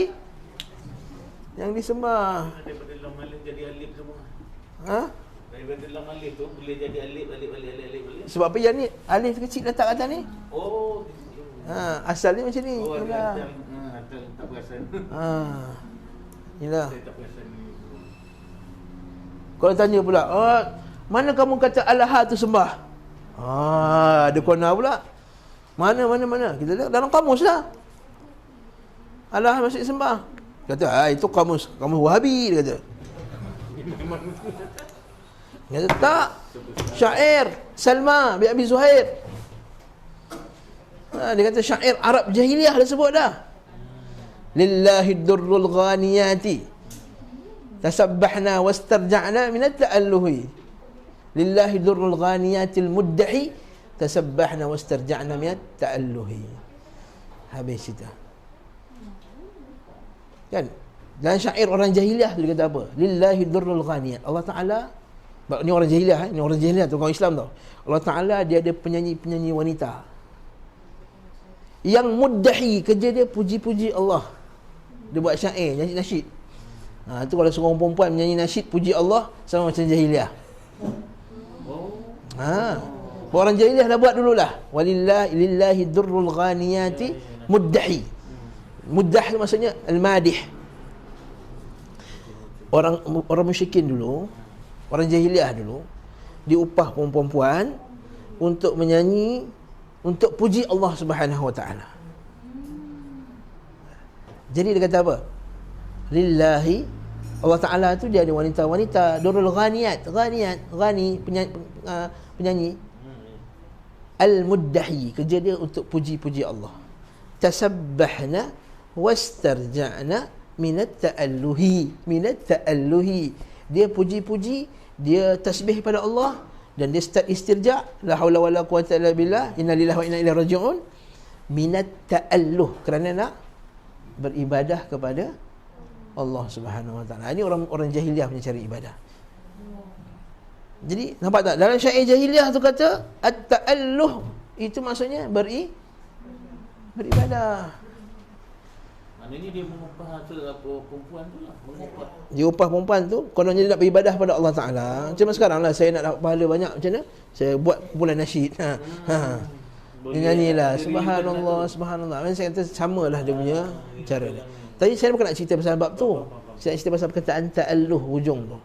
disembah. Daripada lam alif jadi alif semua. Daripada lam alif tu boleh jadi alif. Sebab apa yang ni alif kecil letak kat atas ni? Oh. Asalnya macam ni. Ilah. Tak perasan. Ilah. Saya tak perasan ni. Kalau tanya pula, mana kamu kata alaha tu sembah? Ada kona pula. Mana? Kita lihat dalam kamus lah. Allah masih sembah. Kata, itu kamus Wahabi, dia kata. Dia kata, tak. Syair Salma bin Abi Zuhair. Dia kata syair Arab jahiliyah dah sebut dah. Lillahi durrul ghaniyati tasabbahna wastarja'na minat ta'alluhi. Lillahi durrul ghaniyatil muddahi tasabbahna wastarja'na minat ta'alluhi. Habis cerita. Kan? Dan syair orang jahiliah tu dia kata apa? Lillahi durrul ghaniyat. Allah Ta'ala, ni orang jahiliah, ni orang jahiliah tu, orang Islam tau. Allah Ta'ala dia ada penyanyi-penyanyi wanita yang muddahi, kerja dia puji-puji Allah. Dia buat syair, nyanyi nasyid. Tu kalau seorang perempuan menyanyi nasyid puji Allah, sama macam jahiliah. Orang jahiliah dah buat dululah. Walillahi durrul ghaniyati muddahi. Muddah tu maksudnya al-madih. Orang musyrikin dulu Orang jahiliah dulu diupah perempuan untuk menyanyi, untuk puji Allah Subhanahu wa taala. Jadi dia kata apa? Lillahi, Allah Taala tu dia ada wanita-wanita, durul ghaniyat, ghani penyanyi. Al-muddahi, kerja dia untuk puji-puji Allah. Tasabbahna wastarja'na minat ta'alluhi. Dia puji-puji, dia tasbih pada Allah, dan dia start istirja', la haula wala quwwata illa billah, inna lillahi wa inna ilaihi raji'un, minat ta'alluh, kerana nak beribadah kepada Allah Subhanahu wa taala. Ini orang jahiliah punya cara ibadah. Jadi nampak tak, dalam syair jahiliah tu kata at-ta'alluh, itu maksudnya beribadah. Maknanya dia mengupah perempuan tu lah, mengupah. Dia upah perempuan tu kononnya dia nak beribadah pada Allah Taala. Macam sekarang lah, saya nak dapat pahala banyak, macam mana? Saya buat kumpulan nasyid. Dia nyanyilah subhanallah, subhanallah. Memang saya kata samalah dia punya cara dia. Tapi saya bukan nak cerita pasal bab tu. Saya nak cerita pasal perkataan ta'alluh hujung tu.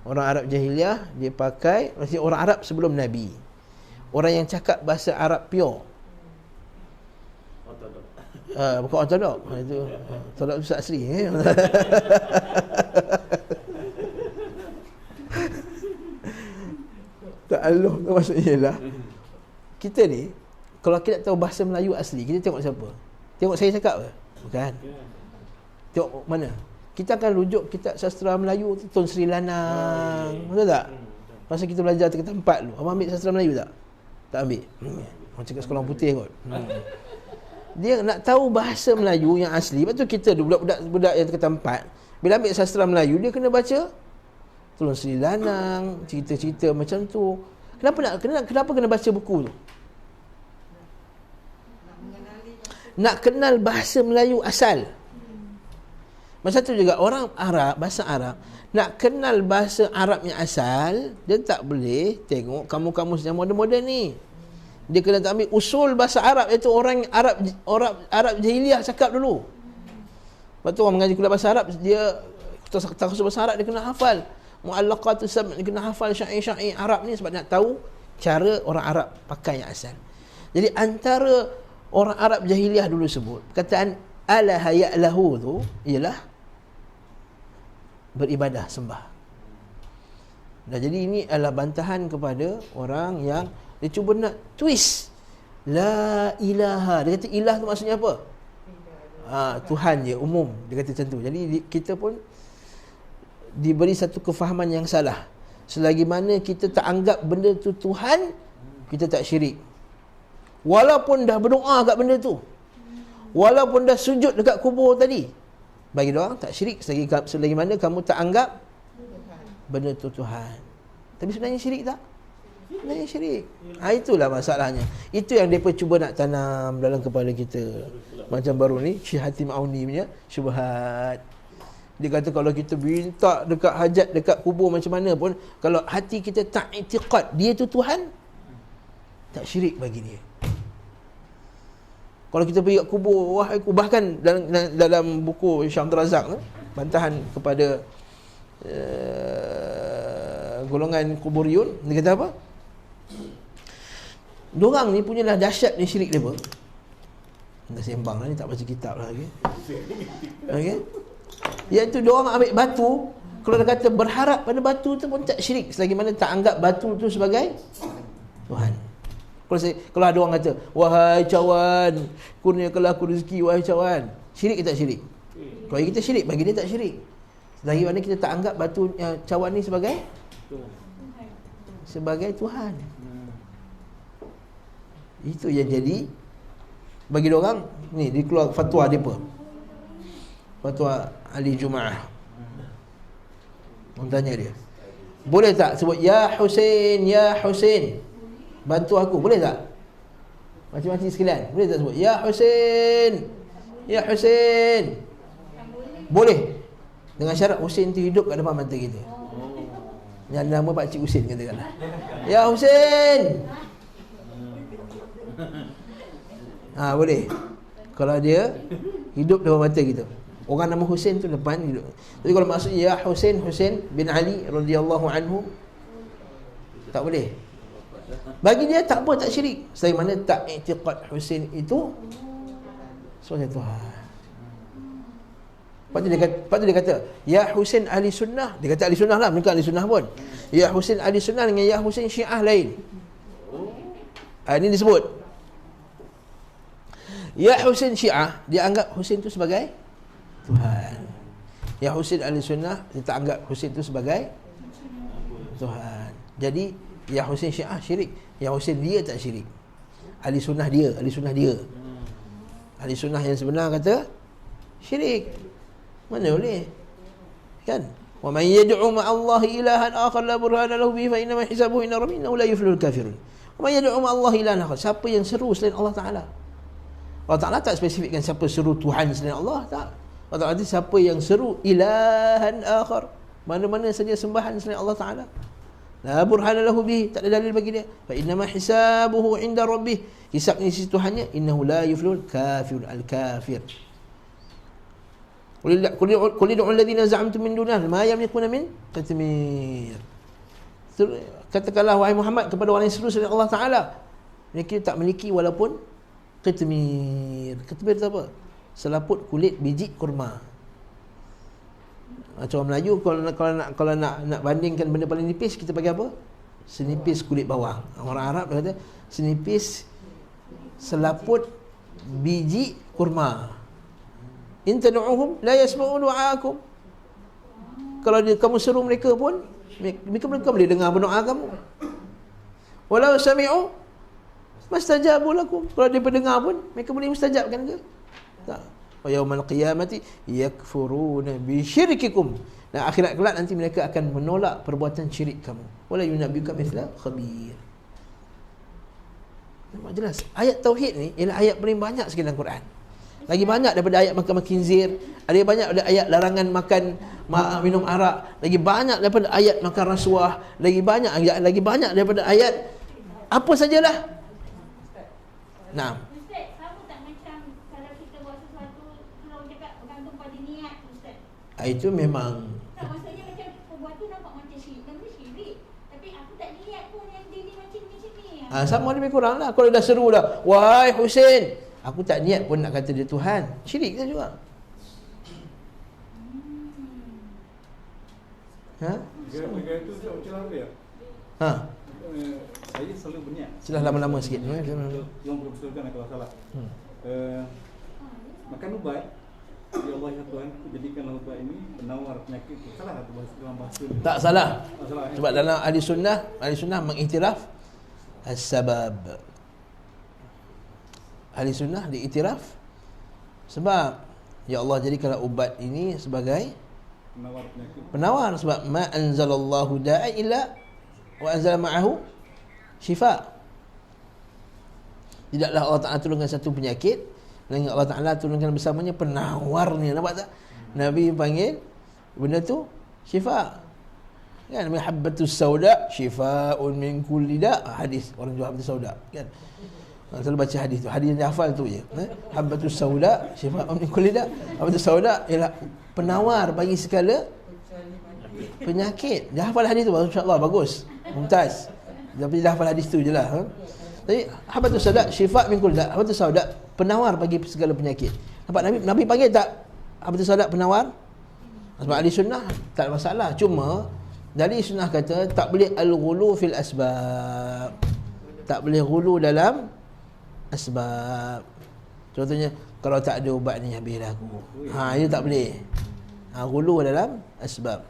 Orang Arab jahiliah dia pakai, maksudnya orang Arab sebelum Nabi. Orang yang cakap bahasa Arab pure. Bukan ortodok. Itu ortodok tu asli. Ta'alluh tu maksudnya ialah kita ni, kalau kita tahu bahasa Melayu asli, kita tengok siapa? Tengok saya cakap ke? Bukan. Tengok mana? Kita akan rujuk kitab sastra Melayu tu, Tun Sri Lanang. Betul tak? Masa kita belajar tingkatan 4 dulu, abang ambil sastra Melayu tak? Tak ambil. Orang cakap sekolah putih kot. Dia nak tahu bahasa Melayu yang asli. Lepas tu kita budak-budak yang tingkatan 4, bila ambil sastra Melayu, dia kena baca Tun Sri Lanang, cerita-cerita macam tu. Kenapa kena baca buku tu? Nak kenal bahasa Melayu asal. Masa tu juga orang Arab, bahasa Arab, nak kenal bahasa Arab yang asal, dia tak boleh tengok kamus-kamus yang moden-moden ni. Dia kena ambil usul bahasa Arab, iaitu orang Arab jahiliah cakap dulu. Lepas tu orang mengaji kuliah bahasa Arab, dia takhsus bahasa Arab, dia kena hafal mu'allaqatus sab', dia kena hafal syair-syair Arab ni, sebab nak tahu cara orang Arab pakai yang asal. Jadi antara orang Arab jahiliah dulu sebut, perkataan alaha ya'lahu tu ialah beribadah, sembah. Dan jadi ini adalah bantahan kepada orang yang dia cuba nak twist la ilaha. Dia kata ilah tu maksudnya apa? Tuhan je, umum. Dia kata macam tu. Jadi kita pun diberi satu kefahaman yang salah. Selagi mana kita tak anggap benda tu Tuhan, kita tak syirik. Walaupun dah berdoa kat benda tu, walaupun dah sujud dekat kubur tadi, bagi doang tak syirik selagi mana kamu tak anggap benda tu Tuhan. Tapi sebenarnya syirik tak? Sebenarnya syirik. Itulah masalahnya. Itu yang mereka cuba nak tanam dalam kepala kita. Macam baru ni Syekh Hatim Auni punya syubhat. Dia kata kalau kita minta dekat hajat, dekat kubur macam mana pun, kalau hati kita tak i'tiqad dia tu Tuhan, tak syirik bagi dia. Kalau kita pergi kat kubur, bahkan dalam buku Syekh Abdul Razak tu, bantahan kepada golongan kuburiyun, dia kata apa? Diorang ni punyalah dahsyat ni syirik mereka. Dah sembang lah ni, tak baca kitab lah lagi. Okay? Iaitu diorang ambil batu, kalau dia kata berharap pada batu tu pun tak syirik, selagi mana tak anggap batu tu sebagai Tuhan. Kalau ada orang kata, wahai cawan, kurniakanlah aku rezeki, wahai cawan, syirik ke tak syirik? Kalau kita syirik, bagi dia tak syirik, selagi mana kita tak anggap batu cawan ni sebagai Tuhan. Itu yang jadi bagi dia orang ni. Dia keluar fatwa dia apa? Fatwa Ali Jumaah. Orang tanya dia, boleh tak sebut ya Husain, ya Husain, bantu aku, boleh tak? Macam-macam sekalian, boleh tak sebut ya Husain, ya Husain? Boleh, dengan syarat Husain tu hidup kat depan mata kita. Yang nama Pak Cik Husain katakanlah, ya Husain. Boleh kalau dia hidup depan mata kita. Orang nama Husain tu depan duduk. Tapi kalau maksud ya Husain bin Ali radhiyallahu anhu, tak boleh. Bagi dia tak apa, tak syirik. Selain mana tak i'tiqad Husain itu sebagai Tuhan. Lepas tu dia kata ya Husain ahli sunnah. Dia kata ahli sunnah lah, bukan ahli sunnah pun. Ya Husain ahli sunnah dengan ya Husain Syiah lain. Ini disebut ya Husain Syiah, dia anggap Husain itu sebagai Tuhan. Ya Husain ahli sunnah, dia tak anggap Husain itu sebagai Tuhan. Jadi ya Husain Syiah syirik, ya Husain dia tak syirik. Ahli sunnah dia. Ahli sunnah yang sebenar kata syirik. Mana boleh? Kan? Wa man yad'u ma'allahi ilahan akhar la burhana lahu bihi fa inna ma hisabuhu inna rabbina la yuflihul kafirun. Wa man yad'u ma'allahi ilahan akhar, siapa yang seru selain Allah Taala. Allah Taala tak spesifikkan siapa seru Tuhan selain Allah, tak. Allah Taala kata siapa yang seru ilahan akhar, mana-mana saja sembahan selain Allah Taala. La burhana lahu bihi, tak ada dalil bagi dia. Fa inna ma hisabuhu 'inda rabbih, hisabnya di sisi Tuhannya, innahu la yuflihul kafirun, al-kafir. Qul ud'u alladhina za'amtum min dunihi ma yamlikuna min qitmir. Katakanlah wahai Muhammad kepada orang yang seru selain Allah Taala, mereka tak memiliki walaupun qitmir. Qitmir itu apa? Selaput kulit biji kurma. Macam orang Melayu kalau nak bandingkan benda paling nipis, kita bagi apa? Senipis kulit bawang. Orang Arab dia kata senipis selaput biji kurma. In tad'uhum la yasma'u du'aakum. Kalau kamu seru mereka pun, mereka boleh dengar berdoa kamu. Walau sami'u mastajabu lakum. Kalau dia pendengar pun, mereka boleh mustajabkan ke? Tak. Wa yaumal qiyamati yakfuruna bi syirkikum. Dan akhirat kelak nanti mereka akan menolak perbuatan syirik kamu. Wala yunabbiuka mithla khabir. Nampak jelas. Ayat tauhid ni ialah ayat paling banyak sekali dalam Quran. Lagi banyak daripada ayat makan khinzir, ada banyak daripada ayat larangan makan minum arak, lagi banyak daripada ayat makan rasuah, lagi banyak daripada ayat apa sajalah. Nah. Ustaz, sama tak macam kalau kita buat sesuatu, kalau cakap bergantung pada niat, Ustaz? Itu memang. Tak, maksudnya macam perbuatan nampak macam syirik, namanya syirik. Tapi aku tak niat pun yang dia ni macam ni. Sama lebih kurang lah. Kalau dah seru dah, wahai Husain, aku tak niat pun nak kata dia Tuhan, syirik kan juga. Ha? Negara itu tak macam apa ya? Ha? Saya selalu berniat. Sudah lama-lama sikit. Yang berbetulkan kalau salah. Makan ubat, ya Allah ya Tuhan, jadikanlah ubat ini penawar penyakit. Salah atau dalam bahasa ni? Tak salah. Salah. Sebab dalam ahli sunnah mengiktiraf as-sabab. Ahli sunnah diiktiraf sebab ya Allah jadikanlah ubat ini sebagai penawar, sebab ma anzalallahu da'a illa wa anzala ma'ahu syifa. Tidaklah Allah Ta'ala turunkan satu penyakit dan Allah Ta'ala turunkan bersamanya penawarnya. Nampak tak? Nabi panggil benda tu syifa. Kan? Habbatus sauda syifaun min kulli da'. Hadis orang jual habbatus sauda kan. Selalu baca hadis tu. Hadis yang dia hafal tu je. Habbatus sauda syifaun min kulli da'. Habbatus sauda ialah penawar bagi segala penyakit. Dia hafal hadis tu, masya-Allah, bagus. Mumtaz. Tapi dia hafal hadis tu je lah. Jadi habbatus sauda syifa min kulli da'. Habbatus sauda penawar bagi segala penyakit. Nampak Nabi panggil tak habbatus sauda penawar? Sebab ahli sunnah tak ada masalah. Cuma dari sunnah kata tak boleh al-ghulu fil asbab. Tak boleh ghulu dalam asbab. Contohnya kalau tak ada ubat ni habislah aku. Itu tak boleh. Ghulu dalam asbab.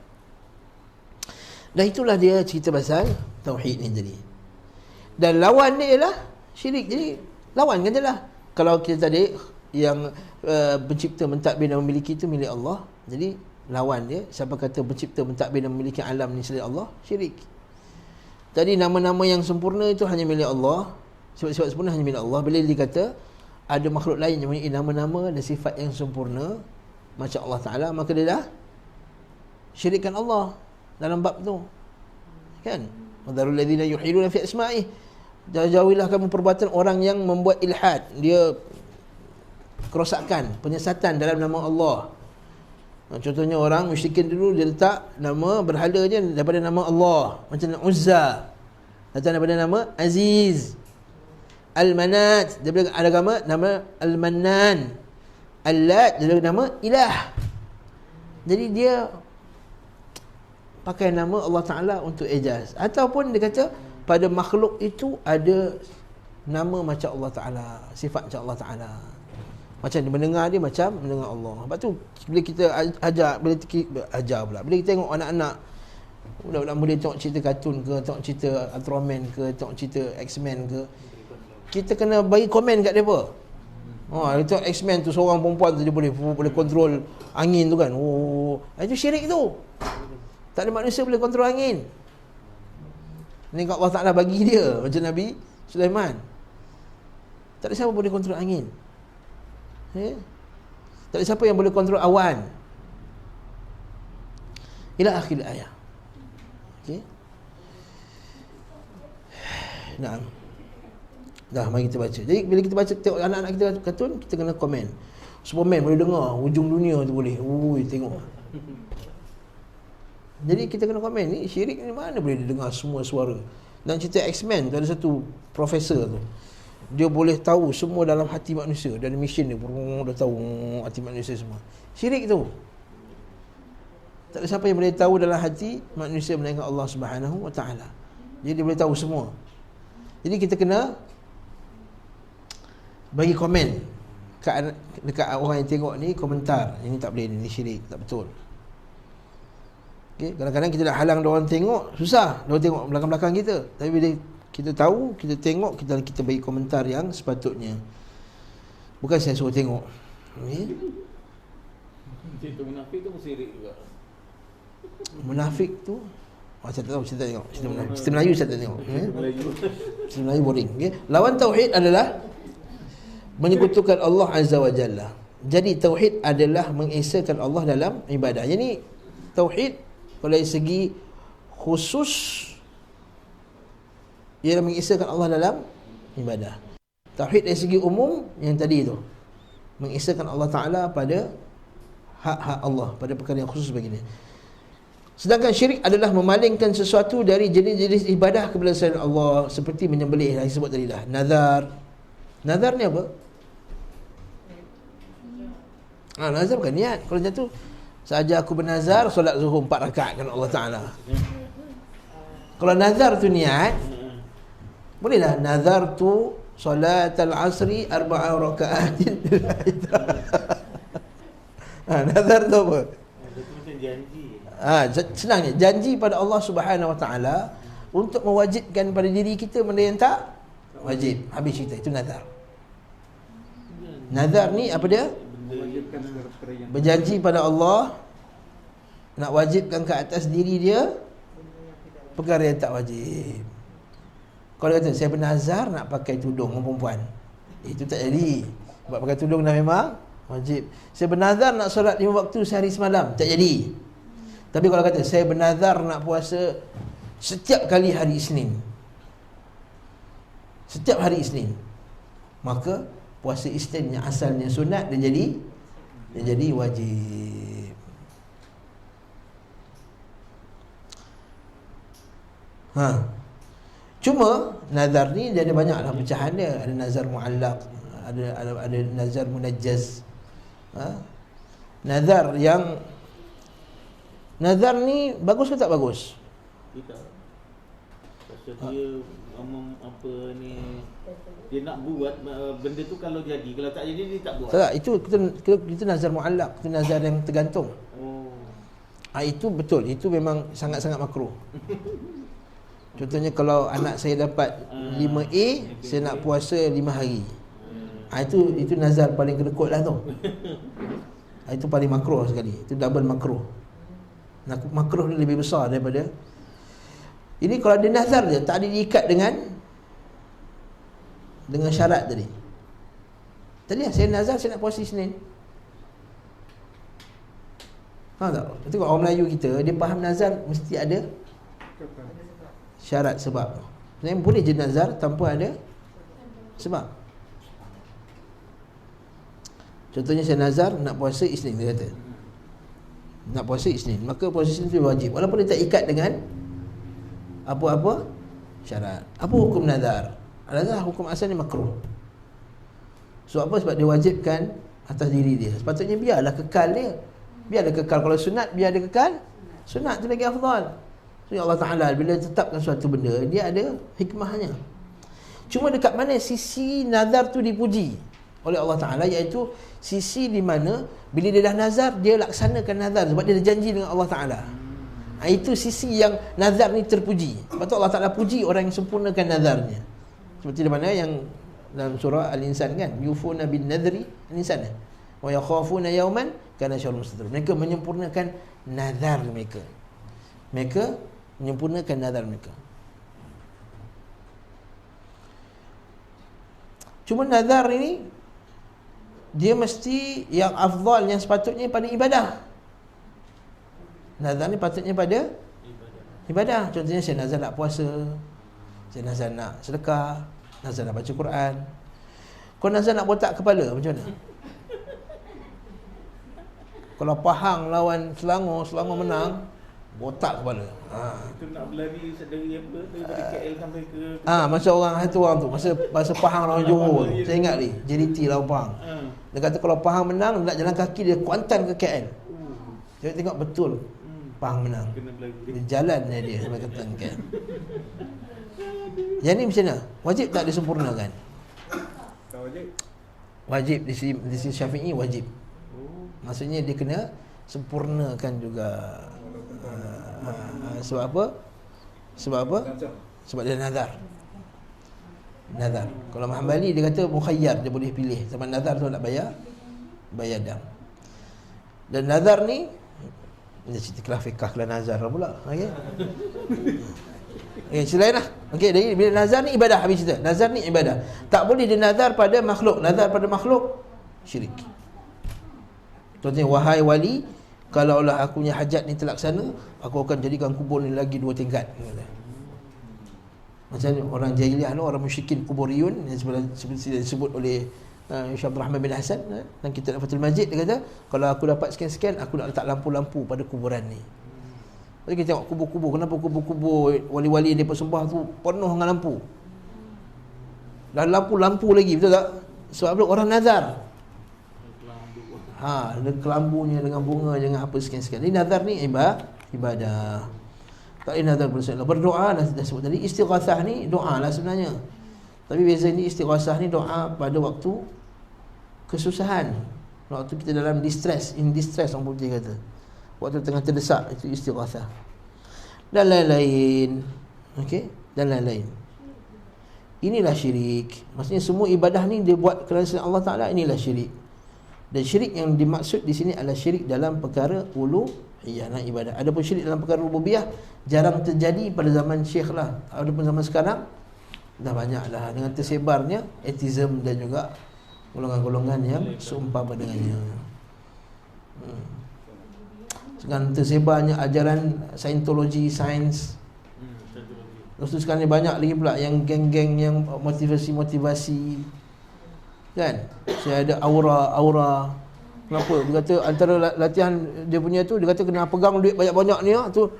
Dan itulah dia cerita pasal tauhid ni tadi. Dan lawan dia ialah syirik. Jadi lawan kan jelah. Kalau kita tadi yang pencipta, mentadbir dan memiliki itu milik Allah. Jadi lawan dia, siapa kata pencipta, mentadbir dan memiliki alam ni selain Allah, syirik. Jadi nama-nama yang sempurna itu hanya milik Allah. Sifat-sifat sempurna hanya milik Allah. Bila dia kata ada makhluk lain yang memiliki nama-nama dan sifat yang sempurna macam Allah Ta'ala, maka dia dah syirikkan Allah dalam bab tu. Kan? Wadarul ladzina yuhiluna fi asma'i. Jauhilah kamu perbuatan orang yang membuat ilhad, dia kerosakan, penyesatan dalam nama Allah. Contohnya orang musyrikin dulu dia letak nama berhala je daripada nama Allah, macam Uzza datang daripada nama Aziz. Al-Manat daripada agama nama Al-Mannan. Al-Lat daripada nama Ilah. Jadi dia pakai nama Allah Ta'ala untuk ijaz. Ataupun dia kata pada makhluk itu ada nama macam Allah Ta'ala, sifat macam Allah Ta'ala. Macam dia mendengar dia macam mendengar Allah. Lepas tu bila kita bila kita tengok anak-anak budak-budak muda tengok cerita kartun ke, tengok cerita Ultraman ke, tengok cerita X-Men ke, kita kena bagi komen kat mereka. Dia tengok X-Men tu seorang perempuan tu dia boleh kontrol angin tu kan. Itu syirik tu. Tak ada manusia boleh kontrol angin. Ni Allah Ta'ala bagi dia macam Nabi Sulaiman. Tak ada siapa boleh kontrol angin. Tak ada siapa yang boleh kontrol awan. Ila akhir ayat. Okey. Nah. Dah, mari kita baca. Jadi bila kita baca tengok anak-anak kita kartun, kita kena komen. Superman boleh dengar hujung dunia tu boleh. Tengok. Jadi kita kena komen ni syirik ni mana boleh dengar semua suara. Dan cerita X-Men tu ada satu profesor tu. Dia boleh tahu semua dalam hati manusia. Dia ada mission dia dah tahu hati manusia semua. Syirik tu. Tak ada siapa yang boleh tahu dalam hati manusia melainkan Allah Subhanahu Wa Taala. Jadi dia boleh tahu semua. Jadi kita kena bagi komen dekat orang yang tengok ni, komentar ini tak boleh, ini syirik, tak betul. Okay? Kadang-kadang kita nak halang orang tengok, susah dia tengok belakang-belakang kita. Tapi bila kita tahu, kita tengok, kita bagi komentar yang sepatutnya. Bukan saya suruh tengok. Cerita munafik tu syirik juga. Munafik tu saya tak tahu, saya tak tengok. Cerita Melayu saya tak tengok. Cerita Melayu boring. Okay? Lawan tauhid adalah menyekutukan Allah Azza wa Jalla. Jadi tauhid adalah mengesakan Allah dalam ibadah. Jadi tauhid kalau dari segi khusus ialah mengesakan Allah dalam ibadah. Tauhid dari segi umum yang tadi tu, mengesakan Allah Ta'ala pada hak-hak Allah, pada perkara yang khusus baginya. Sedangkan syirik adalah memalingkan sesuatu dari jenis-jenis ibadah kepada selain Allah, seperti menyembelih yang disebut tadi dah. Nazar. Nazar ni apa? Nazar bukan niat. Kalau macam tu, sahaja aku bernazar solat zuhur 4 rakaat kan Allah Ta'ala. Kalau nazar tu niat, bolehlah nazar tu solat al-asri 4 rakaat. Nazar tu apa? Itu macam janji. Senangnya janji pada Allah Subhanahu Wa Taala untuk mewajibkan pada diri kita benda yang tak wajib. Habis cerita, itu nazar. Nazar ni apa dia? Berjanji pada Allah nak wajibkan ke atas diri dia perkara yang tak wajib. Kalau kata saya bernazar nak pakai tudung orang perempuan, itu tak jadi. Sebab pakai tudung dah memang wajib. Saya bernazar nak solat 5 waktu sehari semalam, tak jadi. Tapi kalau kata saya bernazar nak puasa setiap kali hari Isnin, setiap hari Isnin, maka puasa Isnin yang asalnya sunat dia jadi wajib. Cuma nazar ni dia ada banyaklah pecahan dia. Ada nazar muallaq, ada nazar munajjaz. Nazar ni bagus ke tak bagus? Tidak. Pasal dia apa ni, dia nak buat benda tu kalau jadi, kalau tak jadi dia tak buat. Tak, itu kita nazar muallaq, itu nazar yang tergantung. Itu betul, itu memang sangat-sangat makruh. Contohnya kalau anak saya dapat 5A, saya nak puasa 5 hari. Itu nazar paling kedekut lah tu. Itu paling makruh sekali. Itu double makruh. Makruh ni lebih besar daripada ini. Kalau ada nazar dia tak ada diikat dengan syarat tadi. Tadi saya nazar saya nak puasa Isnin. Faham tak? Tengok orang Melayu kita, dia faham nazar mesti ada syarat sebab. Sebenarnya boleh je nazar tanpa ada sebab. Contohnya saya nazar nak puasa Isnin, dia kata. nak puasa Isnin, maka puasa Isnin itu wajib walaupun dia tak ikat dengan apa-apa syarat. Apa hukum nazar? Nazar hukum asalnya makruh. Sebab apa? Sebab dia wajibkan atas diri dia. Sepatutnya biarlah kekal dia. Biarlah kekal. Kalau sunat, biar dia kekal. Sunat tu lagi afdal. So Allah Ta'ala bila tetapkan suatu benda, dia ada hikmahnya. Cuma dekat mana sisi nazar tu dipuji oleh Allah Ta'ala, iaitu sisi di mana bila dia dah nazar, dia laksanakan nazar sebab dia dah janji dengan Allah Ta'ala. Itu sisi yang nazar ni terpuji. Sebab tu Allah Ta'ala puji orang yang sempurnakan nazarnya. Seperti di mana yang dalam surah Al-Insan kan, yufuna bin nadri Al-Insan, wa yakhafuna yawman kana syarrun mustatir. Mereka menyempurnakan nazar mereka. Mereka menyempurnakan nazar mereka. Cuma nazar ini dia mesti yang afdal, yang sepatutnya pada ibadah. Nazar ni patutnya pada ibadah. Contohnya saya nazar nak puasa, saya nazar nak sedekah, nazar nak baca Quran. Kau nazar nak botak kepala, macam mana? Kalau Pahang lawan Selangor, Selangor menang, botak kepala. Itu nak berlari dari apa? Daripada KL sampai ke Masa satu orang tu, masa Pahang lawan Johor, saya ingat ni, JDT lawan Pahang. Dia kata kalau Pahang menang, nak jalan kaki dia kuantan ke KL. Saya tengok betul Pahang menang. Dia jalan dia sampai ke KL. Yang ni macam mana? Wajib tak disempurnakan? Wajib. Wajib di sisi Syafi'i wajib. Maksudnya dia kena sempurnakan juga. Sebab apa? Sebab apa? Sebab dia nazar. Nazar. Kalau Hanbali dia kata mukhayyar, dia boleh pilih sama nazar tu nak bayar dam. Dan nazar ni dia cerita kelas fiqh kelas nazar pula. Okey. Selain lah. Okey, jadi bila nazar ni ibadah, habis cerita. Nazar ni ibadah. Tak boleh dia nazar pada makhluk. Nazar pada makhluk syirik. Contohnya, wahai wali, kalaulah aku punya hajat ni terlaksana, aku akan jadikan kubur ni lagi 2 tingkat. Macam orang jahiliah tu, orang musyrikin kuburiyun yang seperti disebut oleh Syekh Abdul Rahman bin Hasan dan kitab Fathul Majid, dia kata kalau aku dapat sekian-sekian, aku nak letak lampu-lampu pada kuburan ni. Jadi kita tengok kubur-kubur, kenapa kubur-kubur wali-wali dia persembah tu penuh dengan lampu, dan lampu-lampu lagi, betul tak? Sebab apa? Orang nazar. Dengan kelambunya, dengan bunga, dengan apa sekian-sekian. Ini nazar ni ibadah. Tak boleh nazar berdoa. Berdoa dah sebut tadi. Istighathah ni doa lah sebenarnya. Tapi beza ni, istighathah ni doa pada waktu kesusahan, waktu kita dalam distress, in distress orang putih kata, waktu tengah terdesak, itu istighathah. Dan lain-lain. Okey, dan lain-lain. Inilah syirik. Maksudnya semua ibadah ni dia buat kerana selain Allah Ta'ala, inilah syirik. Dan syirik yang dimaksud di sini adalah syirik dalam perkara uluhiyah dan ibadah. Adapun syirik dalam perkara rububiyah jarang terjadi pada zaman Syekh lah. Adapun zaman sekarang dah banyak lah, dengan tersebarnya atheism dan juga golongan-golongan yang seumpama dengannya. Sekarang tersebarnya ajaran Scientology, sains. Lepas tu sekarang ni banyak lagi pula yang geng-geng yang motivasi-motivasi. Kan? Saya ada aura. Kenapa? Dia kata antara latihan dia punya tu, dia kata kena pegang duit banyak-banyak ni tu.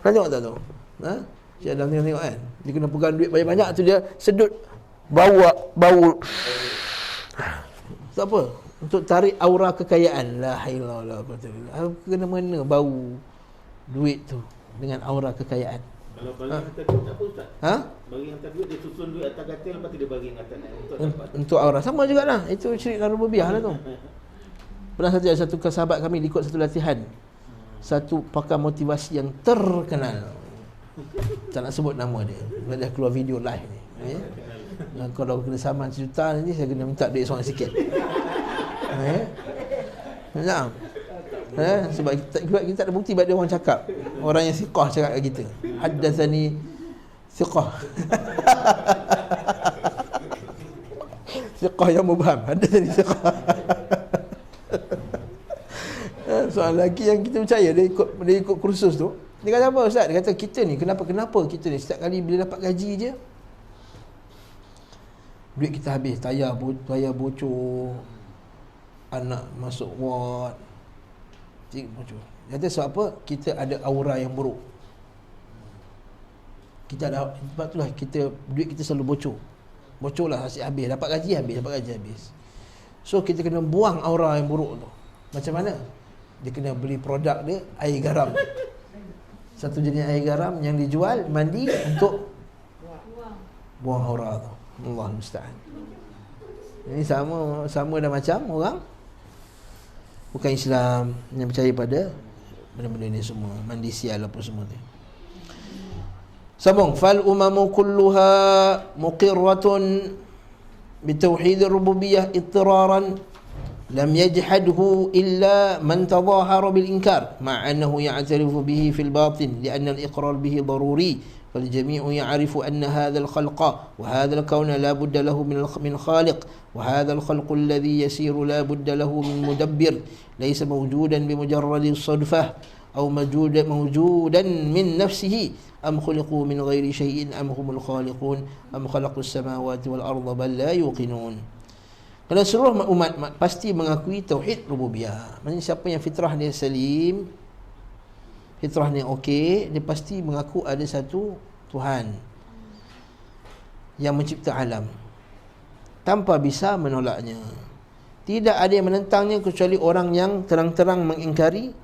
Kan tengok tak tu? Saya dah tengok kan. Dia kena pegang duit banyak-banyak tu, dia sedut bau. Sebab apa? Untuk tarik aura kekayaan. La ilaha illallah. Kena mana bau duit tu dengan aura kekayaan? Kalau bagi hantar duit tak apa Ustaz? Bagi hantar duit, dia susun duit atas katil, lepas tu dia bagi hantar untuk aura. Sama jugalah. Itu syirik dan rububiyah lah tu. Pernah satu sahabat kami ikut satu latihan, satu pakar motivasi yang terkenal, tak nak sebut nama dia, dia keluar video live ni. Kalau kena saman sejuta nanti, saya kena minta duit seorang sikit. Nah, sebab kita tak ada bukti, sebab dia orang cakap, orang yang siqah cakap kat kita, haddatsani siqah. Siqah yang mubham, haddatsani siqah. Soal lelaki yang kita percaya, dia ikut kursus tu, dia kata apa Ustaz? Dia kata kita ni kenapa kita ni setiap kali bila dapat gaji je, duit kita habis, tayar bocor, anak masuk ward, bocor. Dia kata sebab apa? Kita ada aura yang buruk. Kita ada, sebab itulah duit kita selalu bocor. Bocor lah, asyik habis. Dapat gaji habis. So kita kena buang aura yang buruk tu. Macam mana? Dia kena beli produk dia, air garam. Satu jenis air garam yang dijual, mandi untuk buang aura tu. Allah musta'an. Ini sama dah macam orang bukan Islam yang percaya pada benda-benda ni semua, mandi sial apa semua tu. Sambung, fal umamu kulluha muqirratun bitauhid ar-rububiyyah ittiraran lam yajhadhu illa man tadahara bil inkar ma'a annahu ya'tarifu bihi fil batin li'anna al-iqrar bihi daruri فالجميع يعرف أن هذا الخلق وهذا الكون لا بد له من خالق وهذا الخلق الذي يسير لا بد له من مدبر ليس موجودا بمجرد الصدفة أو موجودا من نفسه أم خلقوا من غير شيء أم هم الخالقون أم خلقوا السماوات والأرض بل لا يوقنون. Kerana seluruh umat pasti mengakui tauhid rububiyah. Maksudnya siapa yang fitrah dia salim, fitrah ni okey, dia pasti mengaku ada satu Tuhan yang mencipta alam tanpa bisa menolaknya. Tidak ada yang menentangnya kecuali orang yang terang-terang mengingkari,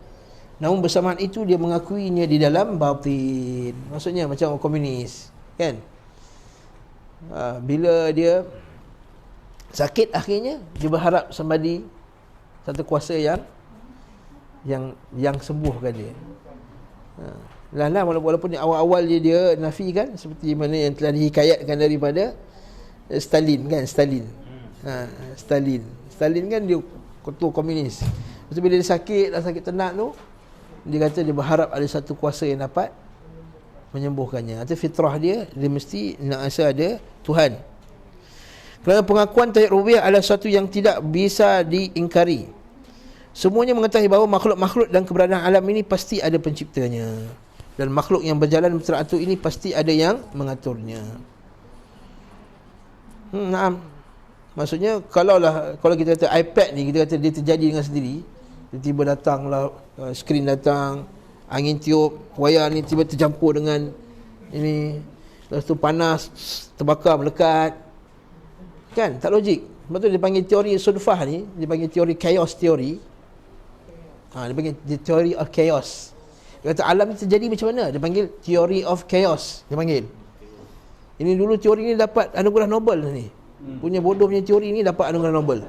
namun bersamaan itu dia mengakuinya di dalam batin. Maksudnya macam orang komunis, kan? Bila dia sakit akhirnya dia berharap somebody, satu kuasa yang sembuhkan dia. Walaupun awal-awal dia nafikan, seperti mana yang telah dihikayatkan daripada Stalin kan. Stalin kan dia ketua komunis. Lepas tu bila dia sakit tenat tu, dia kata dia berharap ada satu kuasa yang dapat menyembuhkannya. Atau fitrah dia mesti nak rasa ada Tuhan. Kerana pengakuan tauhid rububiyah adalah sesuatu yang tidak bisa diingkari. Semuanya mengetahui bahawa makhluk-makhluk dan keberadaan alam ini pasti ada penciptanya, dan makhluk yang berjalan teratur ini pasti ada yang mengaturnya. Maksudnya kalau kita kata iPad ni, kita kata dia terjadi dengan sendiri, tiba-tiba datanglah skrin datang, angin tiup, wayar ni tiba tercampur dengan ini, lepas tu panas, terbakar, melekat, kan? Tak logik. Sebab tu dia panggil teori sudfah ni, dia panggil teori chaos theory. Dia panggil the theory of chaos. Dia kata alam ni terjadi macam mana? Dia panggil theory of chaos. Dia panggil. Ini dulu teori ni dapat anugerah Nobel ni. Punya bodoh punya teori ni dapat anugerah Nobel.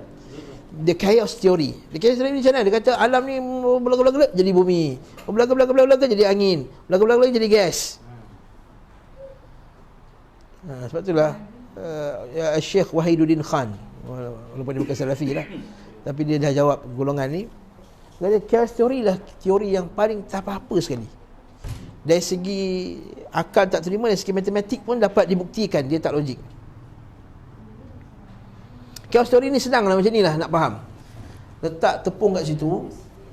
The chaos theory. The chaos theory ni macam mana? Dia kata alam ni belagak-belagak jadi bumi. Belagak-belagak jadi angin. Belagak-belagak jadi gas. Sebab itulah Syekh Wahiduddin Khan, walaupun dia bukan Salafi lah, tapi dia dah jawab golongan ni. Jadi chaos teori lah teori yang paling tak apa-apa sekali. Dari segi akal tak terima, dari segi matematik pun dapat dibuktikan dia tak logik. Chaos teori ni senang lah, macam ni lah nak faham. Letak tepung kat situ,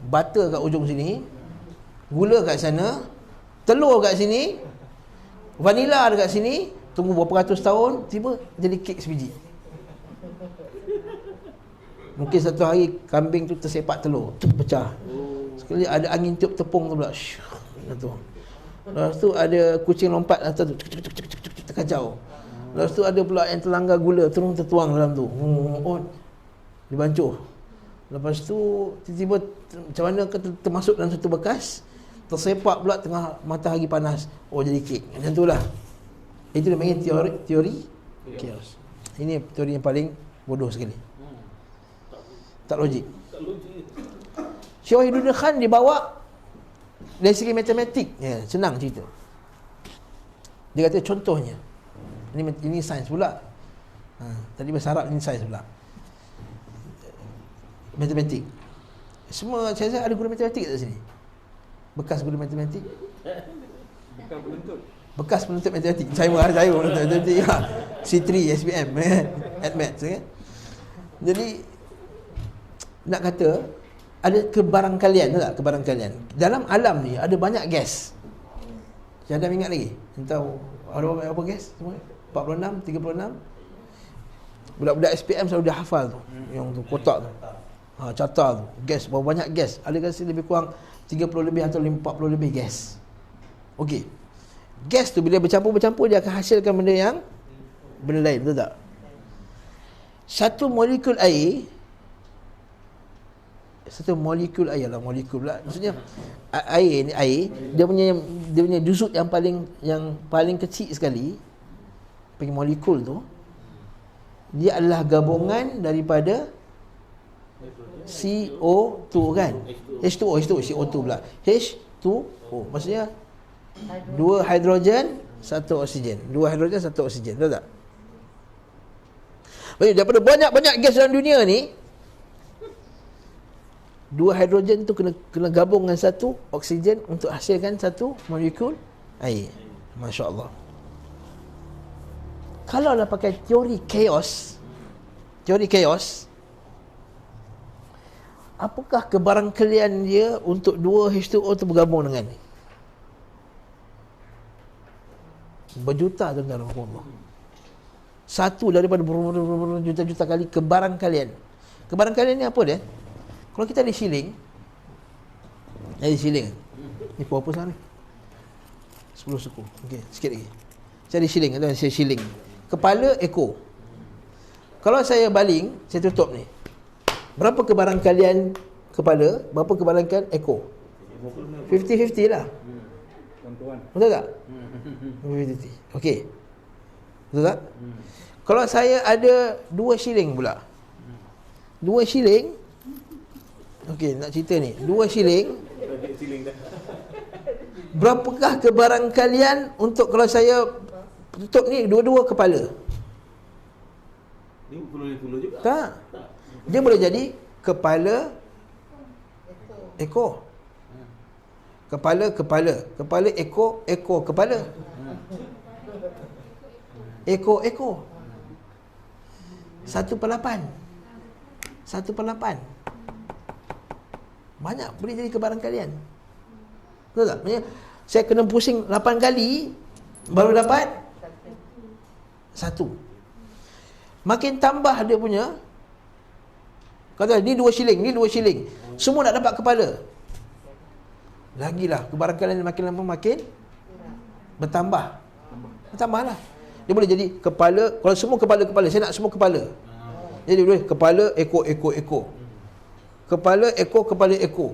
butter kat ujung sini, gula kat sana, telur kat sini, vanila dekat sini, tunggu berapa ratus tahun, tiba jadi kek sebiji. Mungkin satu hari kambing tu tersepak telur, pecah. Sekali ada angin tiup tepung tu pula. Lepas tu ada kucing lompat atas tu, terkacau. Lepas tu ada pula yang terlanggar gula, tertuang dalam tu. Dibancuh. Lepas tu tiba-tiba macam mana termasuk dalam satu bekas, tersepak pula tengah matahari panas. Jadi kek. Macam tu lah. Itu dia panggil teori chaos. Ini teori yang paling bodoh sekali. Tak logik. Syekh Wahiduddin Khan dibawa dari segi matematik, senang cerita. Dia kata contohnya, ini sains pula. Tadi bahasa Arab, ini sains pula. Matematik. Semua saya ada guru matematik kat sini. Bekas guru matematik. Bekas penuntut matematik. Saya penuntut matematik. C3 SPM Admat, kan? Jadi nak kata ada kebarangkalian, tak? Kebarangkalian. Dalam alam ni ada banyak gas. Saya dah ingat lagi. Entah ada apa gas? 46, 36. Budak-budak SPM selalu dah hafal tu. Yang tu kotak tu. Carta tu, gas, berapa banyak gas? Ada kasi lebih kurang 30 lebih atau 40 lebih gas. Okey. Gas tu bila bercampur-bercampur dia akan hasilkan benda lain, betul tak? Satu molekul air lah, molekul pula. Maksudnya air dia punya dusuk yang paling kecil sekali, panggil molekul tu, dia adalah gabungan daripada CO2 kan? H2O CO2 pula. H2O maksudnya 2 hidrogen 1 oksigen. 2 hidrogen 1 oksigen, betul tak? Baik, daripada banyak-banyak gas dalam dunia ni, 2 hidrogen tu kena gabung dengan 1 oksigen untuk hasilkan 1 molekul air. Masya-Allah. Kalau lah pakai teori chaos, apakah kebarangkalian dia untuk 2 H2O tu bergabung dengan ni? Berjuta tuan-tuan Allah. Satu daripada juta-juta kali kebarangkalian. Kebarangkalian ni apa dia? Kalau kita ada shilling. Ni berapa sekarang ni? 10 suku. Okey, sikit lagi. Saya ada shilling, ada saya shilling. Kepala ekor. Kalau saya baling, saya tutup ni. Berapa kebarangkalian kepala, berapa kebarangkalian ekor? 50-50 lah. Betul tak? 50-50. Okey. Betul tak? Kalau saya ada 2 shilling pula. 2 shilling. Okey, nak cerita ni. 2 shilling. Berapakah kebarangkalian untuk kalau saya tutup ni dua-dua kepala? Ni puluh juga. Tak. Dia boleh jadi kepala ekor. Kepala ekor kepala. Ekor 1/8. Banyak boleh jadi kebarangkalian. Betul tak? Maksudnya saya kena pusing 8 kali baru dapat 1. Makin tambah dia punya, kata ni 2 shilling, semua nak dapat kepala. Lagilah kebarangkalian makin lama makin bertambahlah. Dia boleh jadi kepala, kalau semua kepala, saya nak semua kepala. Jadi boleh kepala ekor. Kepala ekor, kepala ekor.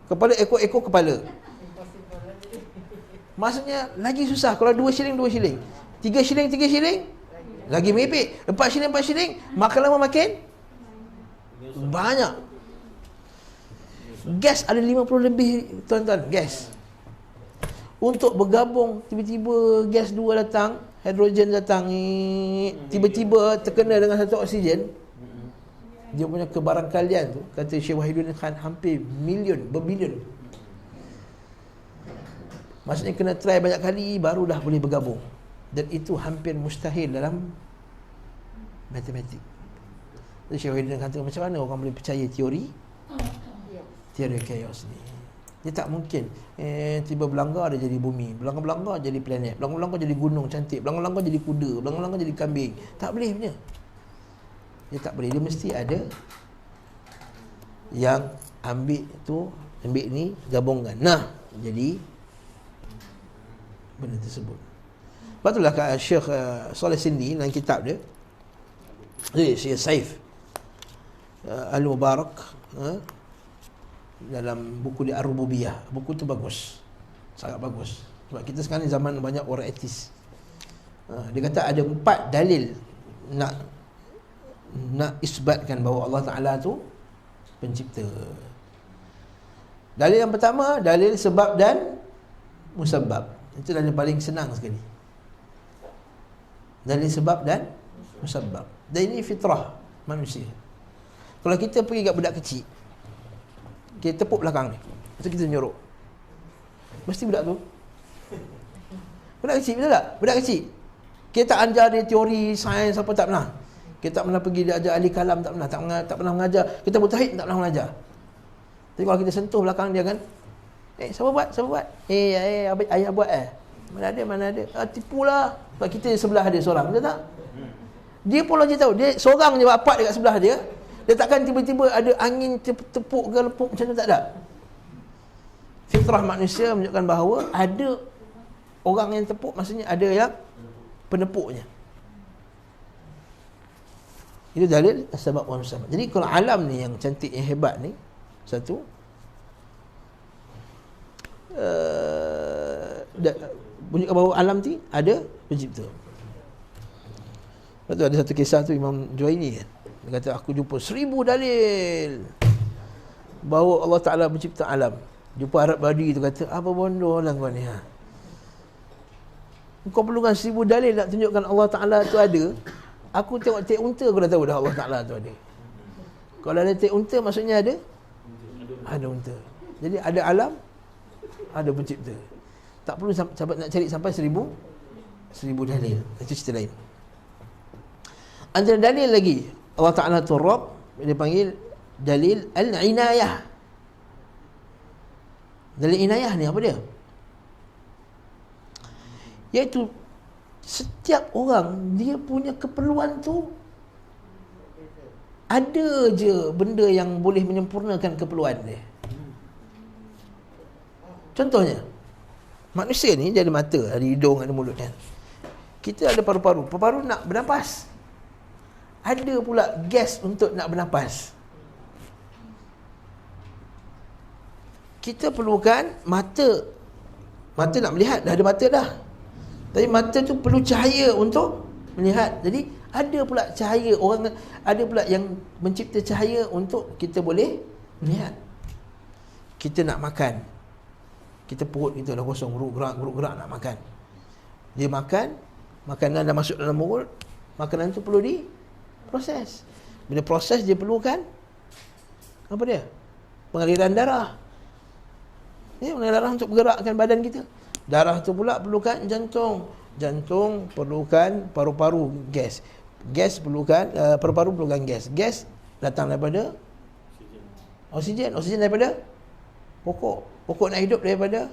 Kepala ekor, kepala. Maksudnya lagi susah. Kalau 2 shilling 3 shilling lagi merepek. 4 shilling makin lama makin banyak. Gas ada 50 lebih tuan-tuan. Gas untuk bergabung, tiba-tiba gas 2 datang, hidrogen datang, tiba-tiba terkena dengan 1 oksigen. Dia punya kebarangkalian tu, kata Syekh Wahiduddin Khan, hampir berbilion. Maksudnya kena try banyak kali barulah boleh bergabung. Dan itu hampir mustahil dalam matematik. Jadi Syekh Wahiduddin kata, macam mana orang boleh percaya teori chaos ni? Dia tak mungkin tiba belanggar dia jadi bumi, belanggar jadi planet, belanggar jadi gunung cantik, belanggar jadi kuda, belanggar jadi kambing. Tak boleh punya. Dia tak boleh. Dia mesti ada yang ambil ni, gabungkan. Nah, jadi benda tersebut. Lepas itulah Syekh Saleh Sindi dalam kitab dia, Syekh Saif Al-Mubarak, dalam buku dia Ar-Rububiyah. Buku tu bagus, sangat bagus. Sebab kita sekarang ni zaman banyak orang etis. Dia kata ada 4 dalil nak isbatkan bahawa Allah Ta'ala tu pencipta. Dalil yang pertama, dalil sebab dan musabbab. Itu dalil paling senang sekali. Dalil sebab dan musabbab. Dan ini fitrah manusia. Kalau kita pergi kat budak kecil, kita tepuk belakang ni, lepas tu kita nyorok, mesti budak tu budak kecil, betul tak? Budak kecil kita tak ajar dia teori sains apa, tak pernah. Kita tak pernah pergi dia ajar ahli kalam, tak pernah mengajar. Kita mutahid, tak pernah mengajar. Tapi kalau kita sentuh belakang dia kan, siapa buat? Ayah buat Mana ada? Tipulah. Sebab kita sebelah dia seorang, betul tak? Dia pun lagi tahu. Dia seorang je bapak dekat sebelah dia. Dia takkan tiba-tiba ada angin tepuk ke lepuk macam tu, tak ada. Fitrah manusia menunjukkan bahawa ada orang yang tepuk, maksudnya ada yang penepuknya. Itu dalil sebab wa musabab. Jadi kalau alam ni yang cantik, yang hebat ni, satu menunjukkan bahawa alam ni ada pencipta. Lepas tu ada satu kisah tu Imam Juwaini kan, dia kata aku jumpa 1000 dalil bahawa Allah Ta'ala mencipta alam. Jumpa Arab Badi tu kata, apa bodoh lah kau ni, kau perlukan 1000 dalil nak tunjukkan Allah Ta'ala tu ada. Aku tengok tek unta, aku dah tahu dah Allah Ta'ala tu ada. Kalau ada tek unta, maksudnya ada unta. Jadi ada alam, ada pencipta. Tak perlu sahabat nak cari sampai 1000 dalil. Itu cerita lain. Antara dalil lagi Allah Ta'ala tu Rabb, dia panggil dalil al-inayah. Dalil inayah ni apa dia? Iaitu setiap orang dia punya keperluan tu, ada je benda yang boleh menyempurnakan keperluan dia. Contohnya, manusia ni dia ada mata, ada hidung, ada mulut kan. Kita ada paru-paru. Paru-paru nak bernafas. Ada pula gas untuk nak bernafas. Kita perlukan mata. Mata nak melihat, dah ada mata dah. Tapi mata tu perlu cahaya untuk melihat. Jadi ada pula cahaya, orang ada pula yang mencipta cahaya untuk kita boleh melihat. Kita nak makan, kita perut kita dah kosong, geruk-gerak nak makan. Dia makan, makanan dah masuk dalam mulut, makanan tu perlu diproses. Bila proses dia perlukan apa dia? Pengaliran darah. Ya, pengaliran darah untuk bergerakkan badan kita. Darah tu pula perlukan jantung. Jantung perlukan paru-paru, gas. Gas perlukan paru-paru perlukan gas. Gas datang daripada oksigen. Oksigen daripada pokok. Pokok nak hidup daripada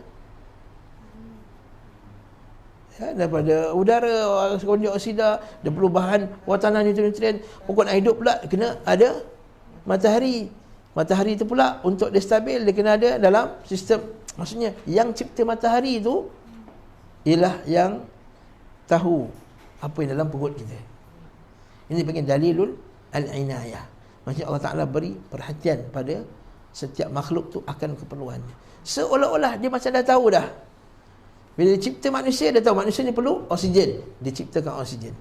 daripada udara, karbon dioksida. Dia perlu bahan watanan nutrien. Pokok nak hidup pula kena ada matahari. Matahari tu pula untuk dia stabil, dia kena ada dalam sistem. Maksudnya yang cipta matahari tu ialah yang tahu apa yang dalam perut kita. Ini panggil dalilul al-inayah. Maksudnya Allah Ta'ala beri perhatian pada setiap makhluk tu akan keperluannya. Seolah-olah dia macam dah tahu dah. Bila dia cipta manusia, dia tahu manusia ni perlu oksigen. Dia ciptakan oksigen.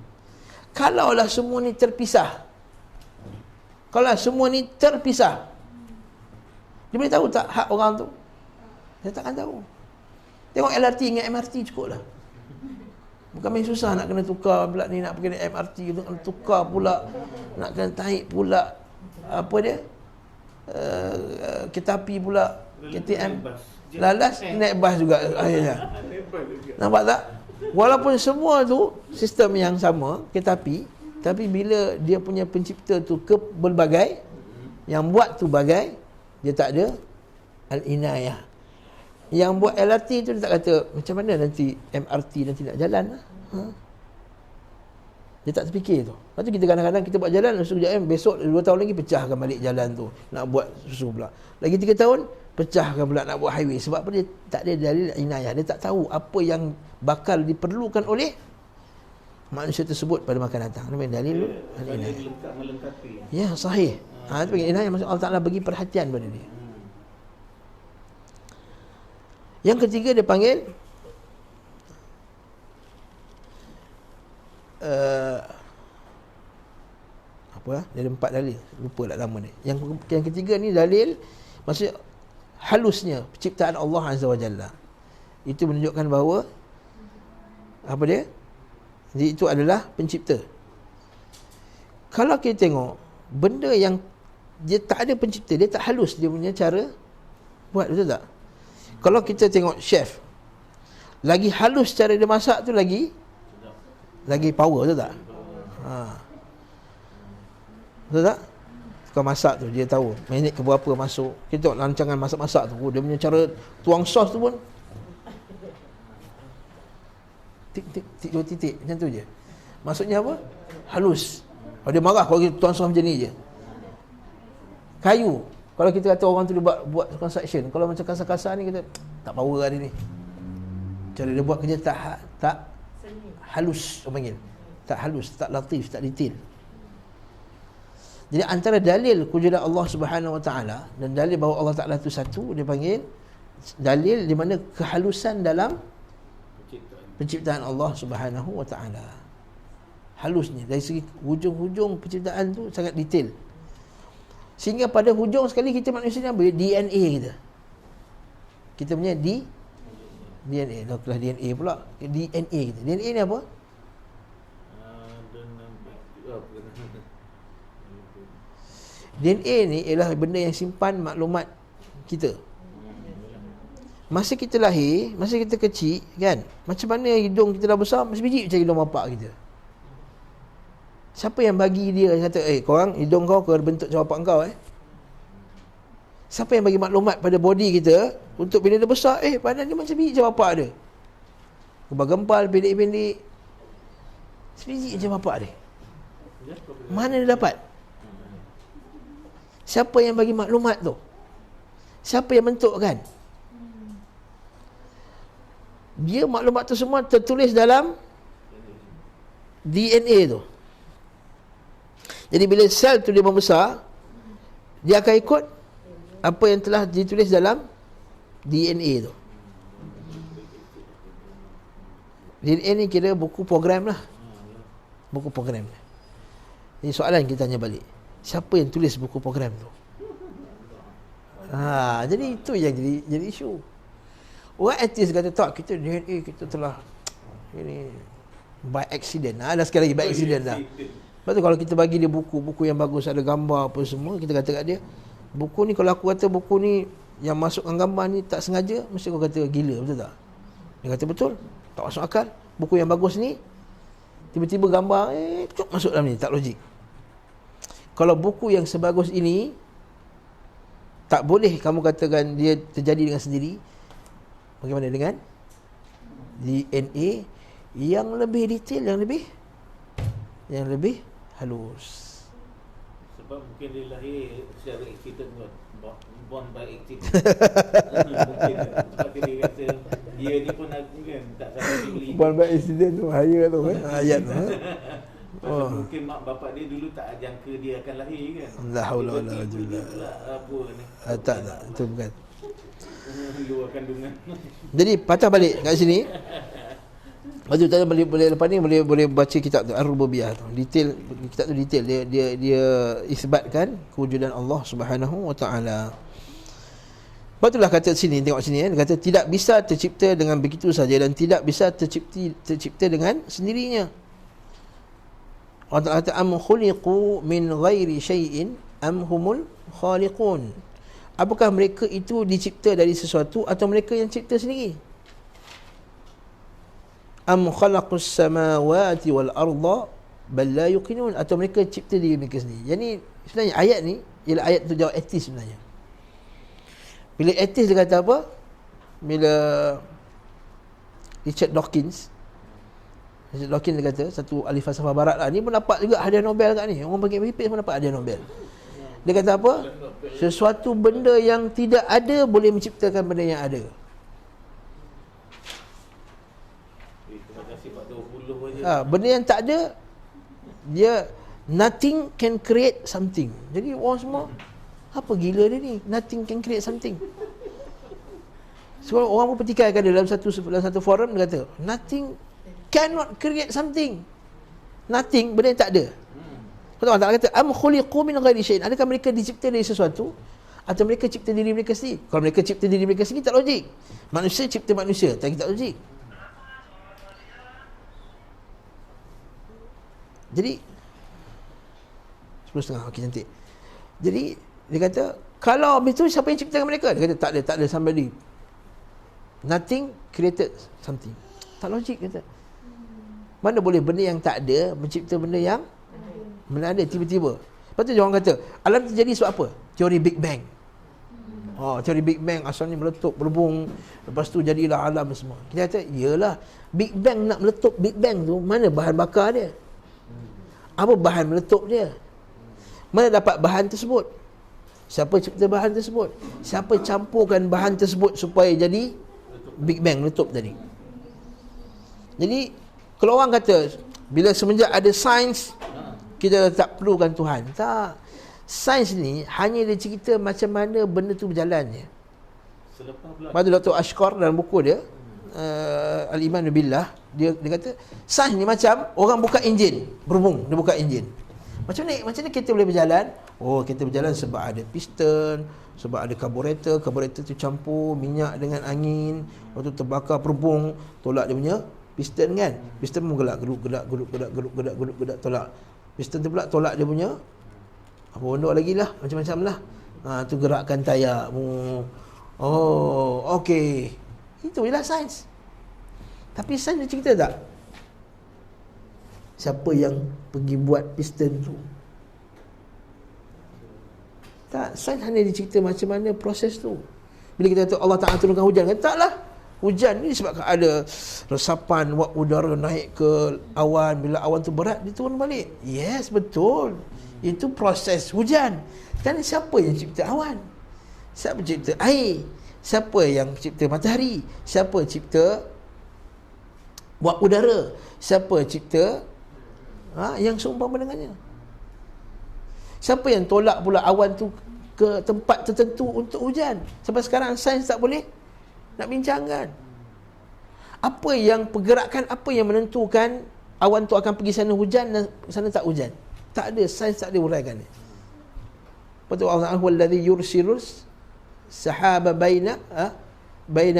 Kalaulah semua ni terpisah, dia boleh tahu tak hak orang tu? Dia takkan tahu. Tengok LRT dengan MRT cukup lah. Bukan main susah nak kena tukar pula ni, nak pergi naik MRT, nak tukar pula, nak kena tarik pula apa dia, kereta api pula, KTM, lalas naik bas juga akhirnya. Nampak tak? Walaupun semua tu sistem yang sama, kereta api, tapi bila dia punya pencipta tu berbagai, yang buat tu bagai, dia tak ada al-inayah. Yang buat LRT tu dia tak kata macam mana nanti MRT nanti nak jalan. Dia tak terfikir tu. Lepas tu kita kadang-kadang kita buat jalan, besok 2 tahun lagi pecahkan balik jalan tu, nak buat susu pula. Lagi 3 tahun pecahkan pula nak buat highway. Sebab apa? Dia tak ada dalil inayah. Dia tak tahu apa yang bakal diperlukan oleh manusia tersebut pada masa datang. Namanya dalil inayah. Melengkapi. Ya, sahih. Itu panggil inayah, maksud Allah Ta'ala bagi perhatian pada dia. Yang ketiga dia panggil dia ada 4 dalil, lupa lah nama dia. Yang ketiga ni dalil, maksud halusnya penciptaan Allah Azza wa Jalla. Itu menunjukkan bahawa apa dia? Jadi itu adalah pencipta. Kalau kita tengok benda yang dia tak ada pencipta, dia tak halus dia punya cara buat, betul tak? Kalau kita tengok chef, lagi halus cara dia masak tu lagi power, betul tak? Betul tak? Tukang masak tu dia tahu minit ke berapa masuk. Kita tengok rancangan masak-masak tu, dia punya cara tuang sos tu pun tik 2 titik macam tu je. Maksudnya apa? Halus. Kalau dia marah kalau kita tuang sos macam ni je. Kayu, kalau kita kata orang tu dia buat construction, kalau macam kasar-kasar ni kita tak power lah dia ni. Cara dia buat kerja tak halus, orang panggil. Tak halus, tak latif, tak detail. Jadi antara dalil kewujudan Allah Subhanahu Wa Taala dan dalil bahawa Allah Taala itu satu, dia panggil dalil di mana kehalusan dalam penciptaan Allah Subhanahu Wa Taala. Halusnya dari segi hujung-hujung penciptaan tu sangat detail. Sehingga pada hujung sekali kita manusia ni apa? DNA kita. Kita punya DNA. Dah kelas DNA pula. DNA kita. DNA ni apa? DNA ni ialah benda yang simpan maklumat kita. Masa kita lahir, masa kita kecil kan, macam mana hidung kita dah besar, masih biji macam hidung bapak kita. Siapa yang bagi dia kata, korang hidung kau bentuk macam bapak kau Siapa yang bagi maklumat pada body kita untuk bila dia besar, badan dia macam biji macam bapak dia. Gempal, pendek-pendek. Sebiji macam bapak dia. Mana dia dapat? Siapa yang bagi maklumat tu? Siapa yang bentukkan? Dia maklumat tu semua tertulis dalam DNA tu. Jadi bila sel tu dia membesar, dia akan ikut apa yang telah ditulis dalam DNA tu. DNA ni kira buku program lah. Buku program. Ini soalan kita tanya balik. Siapa yang tulis buku program tu? Jadi itu yang jadi isu. Orang etis kata tak, kita DNA kita telah ini by accident. Dah sekali lagi by accident dah. Lepas tu kalau kita bagi dia buku yang bagus, ada gambar apa semua, kita kata kat dia, buku ni kalau aku kata buku ni yang masukkan gambar ni tak sengaja, mesti kau kata gila, betul tak? Dia kata betul, tak masuk akal. Buku yang bagus ni tiba-tiba gambar masuk dalam ni, tak logik. Kalau buku yang sebagus ini tak boleh kamu katakan dia terjadi dengan sendiri, bagaimana dengan DNA yang lebih detail, yang lebih halus? Sebab mungkin dia lahir secara accident kot, born by accident. Mungkin sebab dia kata dia ni pun aku kan tak sampai dia beli born by accident tu bahaya tu ayat tu. Mungkin mak bapak dia dulu tak jangka dia akan lahir kan. La haula wala quwwata illa billah. Apa ni? Tak, itu bukan. Luar kandungan. Jadi patah balik kat sini. Lepas tu boleh lepas ni boleh baca kitab tu Ar-Rububiyah tu. Detail kitab tu detail dia isbatkan kewujudan Allah Subhanahu Wa Taala. Lepas itulah kata sini, tengok sini dia kata tidak bisa tercipta dengan begitu saja dan tidak bisa tercipta dengan sendirinya. Allah Ta'ala kata am khuliqu min ghairi syai'in am humul khaliqun. Apakah mereka itu dicipta dari sesuatu atau mereka yang cipta sendiri? Am khalaqus samawati wal arda bal la yuqinun, atau mereka cipta diri mereka sendiri. Jadi sebenarnya ayat ni ialah ayat tu jawab etis sebenarnya. Bila etis dia kata apa? Bila Richard Dawkins dia kata, satu ahli falsafah barat lah, ni pun dapat juga hadiah Nobel kat ni. Orang bagi pipis pun dapat hadiah Nobel. Dia kata apa? Sesuatu benda yang tidak ada boleh menciptakan benda yang ada. Benda yang tak ada, dia nothing can create something. Jadi orang semua, apa gila dia ni? Nothing can create something. So orang pun petikaikan dia dalam satu forum, dia kata nothing cannot create something. Nothing, benda yang tak ada. Allah Ta'ala kata am khuliqu min ghairi syai'in, adakah mereka dicipta dari sesuatu atau mereka cipta diri mereka sendiri? Kalau mereka cipta diri mereka sendiri, tak logik. Manusia cipta manusia, tak logik. Jadi 10.30, okey, cantik. Jadi dia kata kalau habis tu siapa yang ciptakan mereka? Dia kata tak ada somebody. Nothing created something. Tak logik kata. Mana boleh benda yang tak ada mencipta benda yang ada tiba-tiba. Lepas tu orang kata alam terjadi sebab apa? Teori Big Bang. Teori Big Bang asalnya meletup, berhubung, lepas tu jadilah alam semua. Kita kata iyalah, Big Bang nak meletup Big Bang tu, mana bahan bakar dia? Apa bahan meletup dia? Mana dapat bahan tersebut? Siapa cipta bahan tersebut? Siapa campurkan bahan tersebut supaya jadi Big Bang letup tadi? Jadi kalau orang kata bila semenjak ada sains kita tak perlukan Tuhan. Tak. Sains ni hanya dia cerita macam mana benda tu berjalan je. Lepas tu Dr. Ashkar dalam buku dia Al-Iman Billah, dia kata sains ni macam orang buka enjin, berhubung dia buka enjin. Macam mana kereta boleh berjalan? Oh, kereta berjalan sebab ada piston, sebab ada karburator tu campur minyak dengan angin, lepas tu terbakar perbung, tolak dia punya piston kan. Piston pun gelak tolak. Piston tu pula tolak dia punya apa benda lagi lah, macam-macam lah. Tu gerakkan tayar. Oh, okey. Itu ialah sains. Tapi sains dia cerita tak siapa yang pergi buat piston tu? Tak, sains hanya dicerita macam mana proses tu. Bila kita kata Allah Ta'ala turunkan hujan, kata taklah. Hujan ni sebab ada resapan wap udara naik ke awan. Bila awan tu berat, dia turun balik. Yes, betul. Itu proses hujan. Dan siapa yang cipta awan? Siapa cipta air? Siapa yang cipta matahari? Siapa cipta wap udara? Siapa cipta yang seumpama dengannya? Siapa yang tolak pula awan tu ke tempat tertentu untuk hujan? Sampai sekarang sains tak boleh nak bincangkan. Apa yang pergerakan, apa yang menentukan awan tu akan pergi sana hujan dan sana tak hujan? Tak ada, sains tak ada uraikan. Betul, Allah Allazi yursilus sahaba baina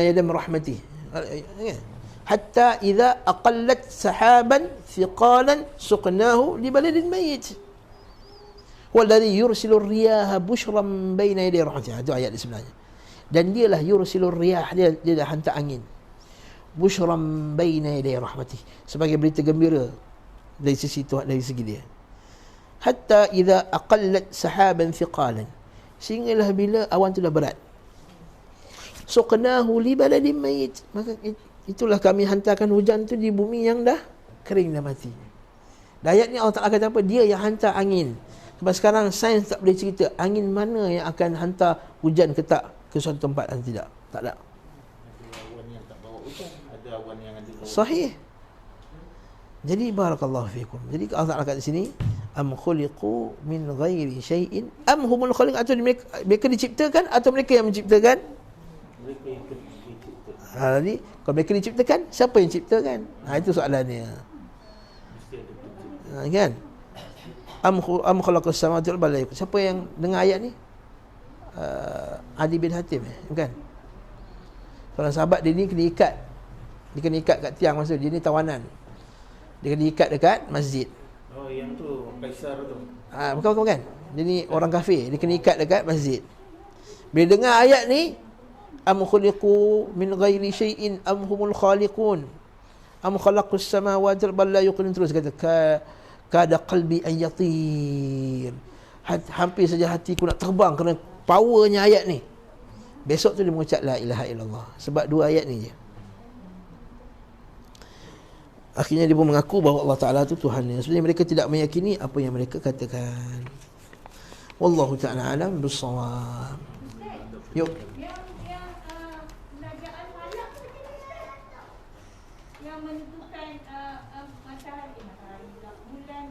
yadam rahmatih. Hatta idza aqallat sahaban thiqalan suqnahu li baladin mayyit. Wallazi yursilur riyaha bushran baina yaday rahmatih. Itu ayat di sebelahnya. Dan dialah yursilur riyah, dia dah hantar angin. Bushran baina yaday rahmatih, sebagai berita gembira dari sisi Tuhan, dari segi dia. Hatta idza aqallat sahaban thiqalan, sehinggalah bila awan tu dah berat, suqnahu li baladin mayyit, maka itulah kami hantarkan hujan tu di bumi yang dah kering, dah mati. Dan ayat ni Allah Ta'ala kata apa? Dia yang hantar angin. Sebab sekarang sains tak boleh cerita angin mana yang akan hantar hujan ke tak ke suatu tempat dan tidak. Tak ada. Ada awan yang tak bawa hujan, ada awan yang ada bawa. Sahih. Jadi barakallahu fikum. Jadi Allah Ta'ala kat sini, am khuliqu min ghairi syai'in am humul khaliq, atau mereka diciptakan atau mereka yang menciptakan? Mereka yang diciptakan. Jadi kalau mereka diciptakan, siapa yang ciptakan? Itu soalannya. Mesti ada pencipta. Kan? Am khalaqas samawati wal arda. Siapa yang dengar ayat ni? Adi bin Hatim, bukan? Seorang sahabat dia ni kena ikat. Dia kena ikat kat tiang masa dia ni tawanan. Dia kena ikat dekat masjid. Oh, yang tu Kaisar tu. Bukan. Dia ni orang kafir, dia kena ikat dekat masjid. Bila dengar ayat ni, am khuliqu min ghairi syai'in am humul khaliqun am khalaqus samawati wal arda, yuqin, terus kata kada qalbi an yatir. Hampir saja hatiku nak terbang kerana powernya ayat ni. Besok tu dia mengucap la ilaha illallah sebab dua ayat ni je. Akhirnya dia pun mengaku bahawa Allah Ta'ala tu Tuhannya. Sebenarnya mereka tidak meyakini apa yang mereka katakan. Wallahu ta'ala alam bissawab. Yuk. Yang kerajaan falak tu macam mana? Yang menentukan matahari bulan,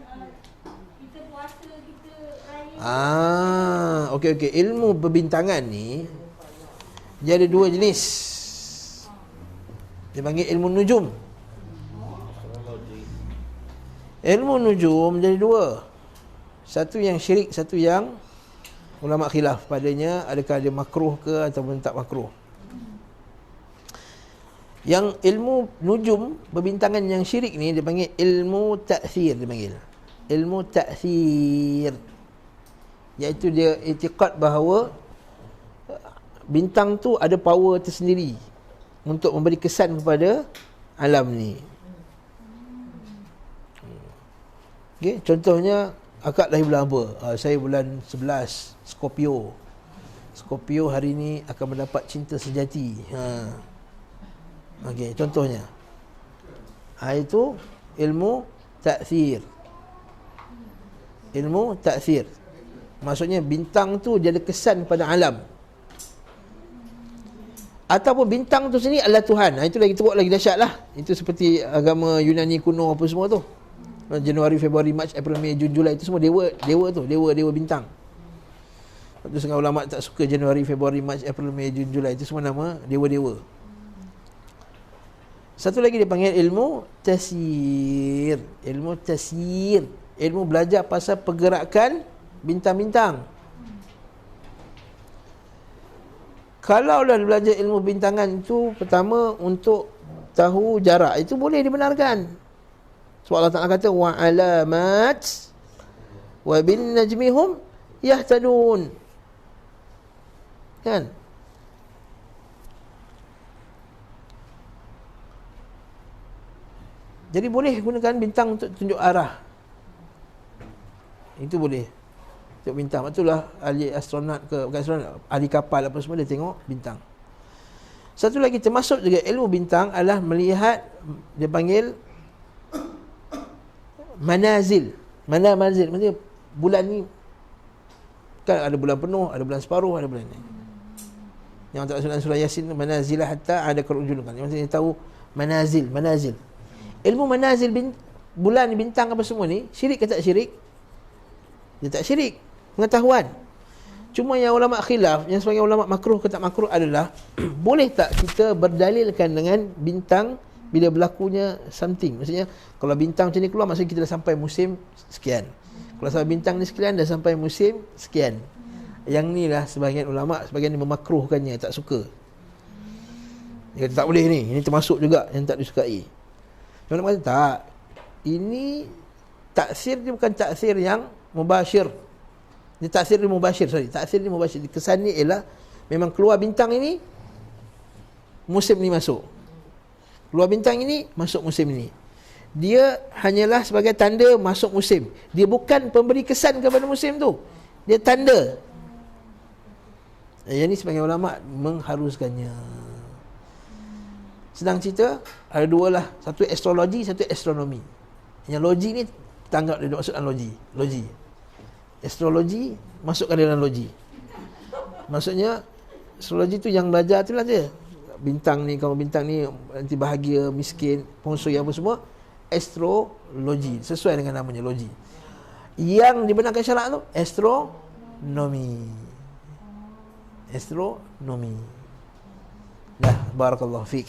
kita puasa, kita raya. Okey. Ilmu perbintangan ni dia ada dua jenis. Dia panggil ilmu nujum. Ilmu nujum jadi dua. Satu yang syirik, satu yang ulama khilaf padanya, adakah dia makruh ke ataupun tak makruh. Yang ilmu nujum, perbintangan yang syirik ni dia panggil ilmu ta'thir, dia panggil ilmu ta'thir, iaitu dia i'tiqad bahawa bintang tu ada power tersendiri untuk memberi kesan kepada alam ni. Okay, contohnya akak lahir bulan apa? Saya bulan 11 Scorpio. Scorpio hari ni akan mendapat cinta sejati. Okey, contohnya. Itu ilmu ta'thir. Ilmu ta'thir. Maksudnya bintang tu dia ada kesan pada alam. Ataupun bintang tu sendiri adalah Tuhan. Itu lagi teruk, lagi dahsyat lah. Itu seperti agama Yunani kuno apa semua tu. Januari, Februari, Mac, April, Mei, Jun, Julai, itu semua dewa tu, dewa bintang. Lepas tu setengah ulama tak suka Januari, Februari, Mac, April, Mei, Jun, Julai, itu semua nama dewa-dewa. Satu lagi dia panggil ilmu tasyir. Ilmu tasyir, ilmu belajar pasal pergerakan bintang-bintang. Kalau dah belajar ilmu bintangan itu, pertama untuk tahu jarak, itu boleh dibenarkan. Sebab Allah Ta'ala kata wa alamat wa bin najmihum yahtadun. Kan? Jadi boleh gunakan bintang untuk tunjuk arah. Itu boleh. Tengok bintang. Itulah ahli astronaut ke, bukan astronaut, ahli kapal apa semua, dia tengok bintang. Satu lagi termasuk juga ilmu bintang adalah melihat, dia panggil manazil. Mana manazil? Maksudnya bulan ni kan ada bulan penuh, ada bulan separuh, ada bulan ni. Yang tak surah Yasin, manazilah hatta ada kerujul kan. Maksudnya tahu manazil. Ilmu manazil bulan, bintang apa semua ni, syirik ke tak syirik? Dia tak syirik. Pengetahuan. Cuma yang ulama khilaf, yang sebagai ulama makruh ke tak makruh adalah boleh tak kita berdalilkan dengan bintang bila berlakunya something. Maksudnya kalau bintang macam ni keluar, maksudnya kita dah sampai musim sekian. Kalau sampai bintang ni sekian, dah sampai musim sekian. Yang ni lah sebahagian ulama, sebahagian ni memakruhkannya, tak suka. Dia kata tak boleh ni, ini termasuk juga yang tak disukai. Ulama kata tak, ini taksir dia bukan taksir yang mubasyir. Dia taksir dia mubashir, taksir dia mubashir. Kesan ni ialah memang keluar bintang ini, musim ni masuk. Keluar bintang ini, masuk musim ini. Dia hanyalah sebagai tanda masuk musim. Dia bukan pemberi kesan kepada musim tu. Dia tanda. Yang ni sebagai ulama mengharuskannya. Senang cerita, ada dua lah. Satu astrologi, satu astronomi. Yang logi ni tanggap dia masukkan logi. Astrologi masukkan dalam logi. Maksudnya astrologi tu yang belajar tu lah dia. Bintang ni, kalau bintang ni nanti bahagia, miskin, feng-shui apa semua, astrologi, sesuai dengan namanya logi. Yang dibenarkan syarak tu astronomi. Dah, barakallahu fik.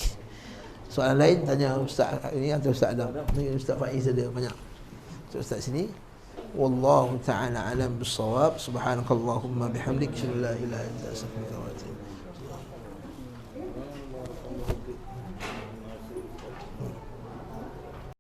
Soalan lain tanya Ustaz ini atau Ustaz Adam. Ni Ustaz Faiz ada banyak. Ustaz sini. Wallahu ta'ala alam bis-shawab. Subhanakallahumma bihamdik, asyhadu an la ilaha illa anta, astaghfiruka wa atubu ilaik.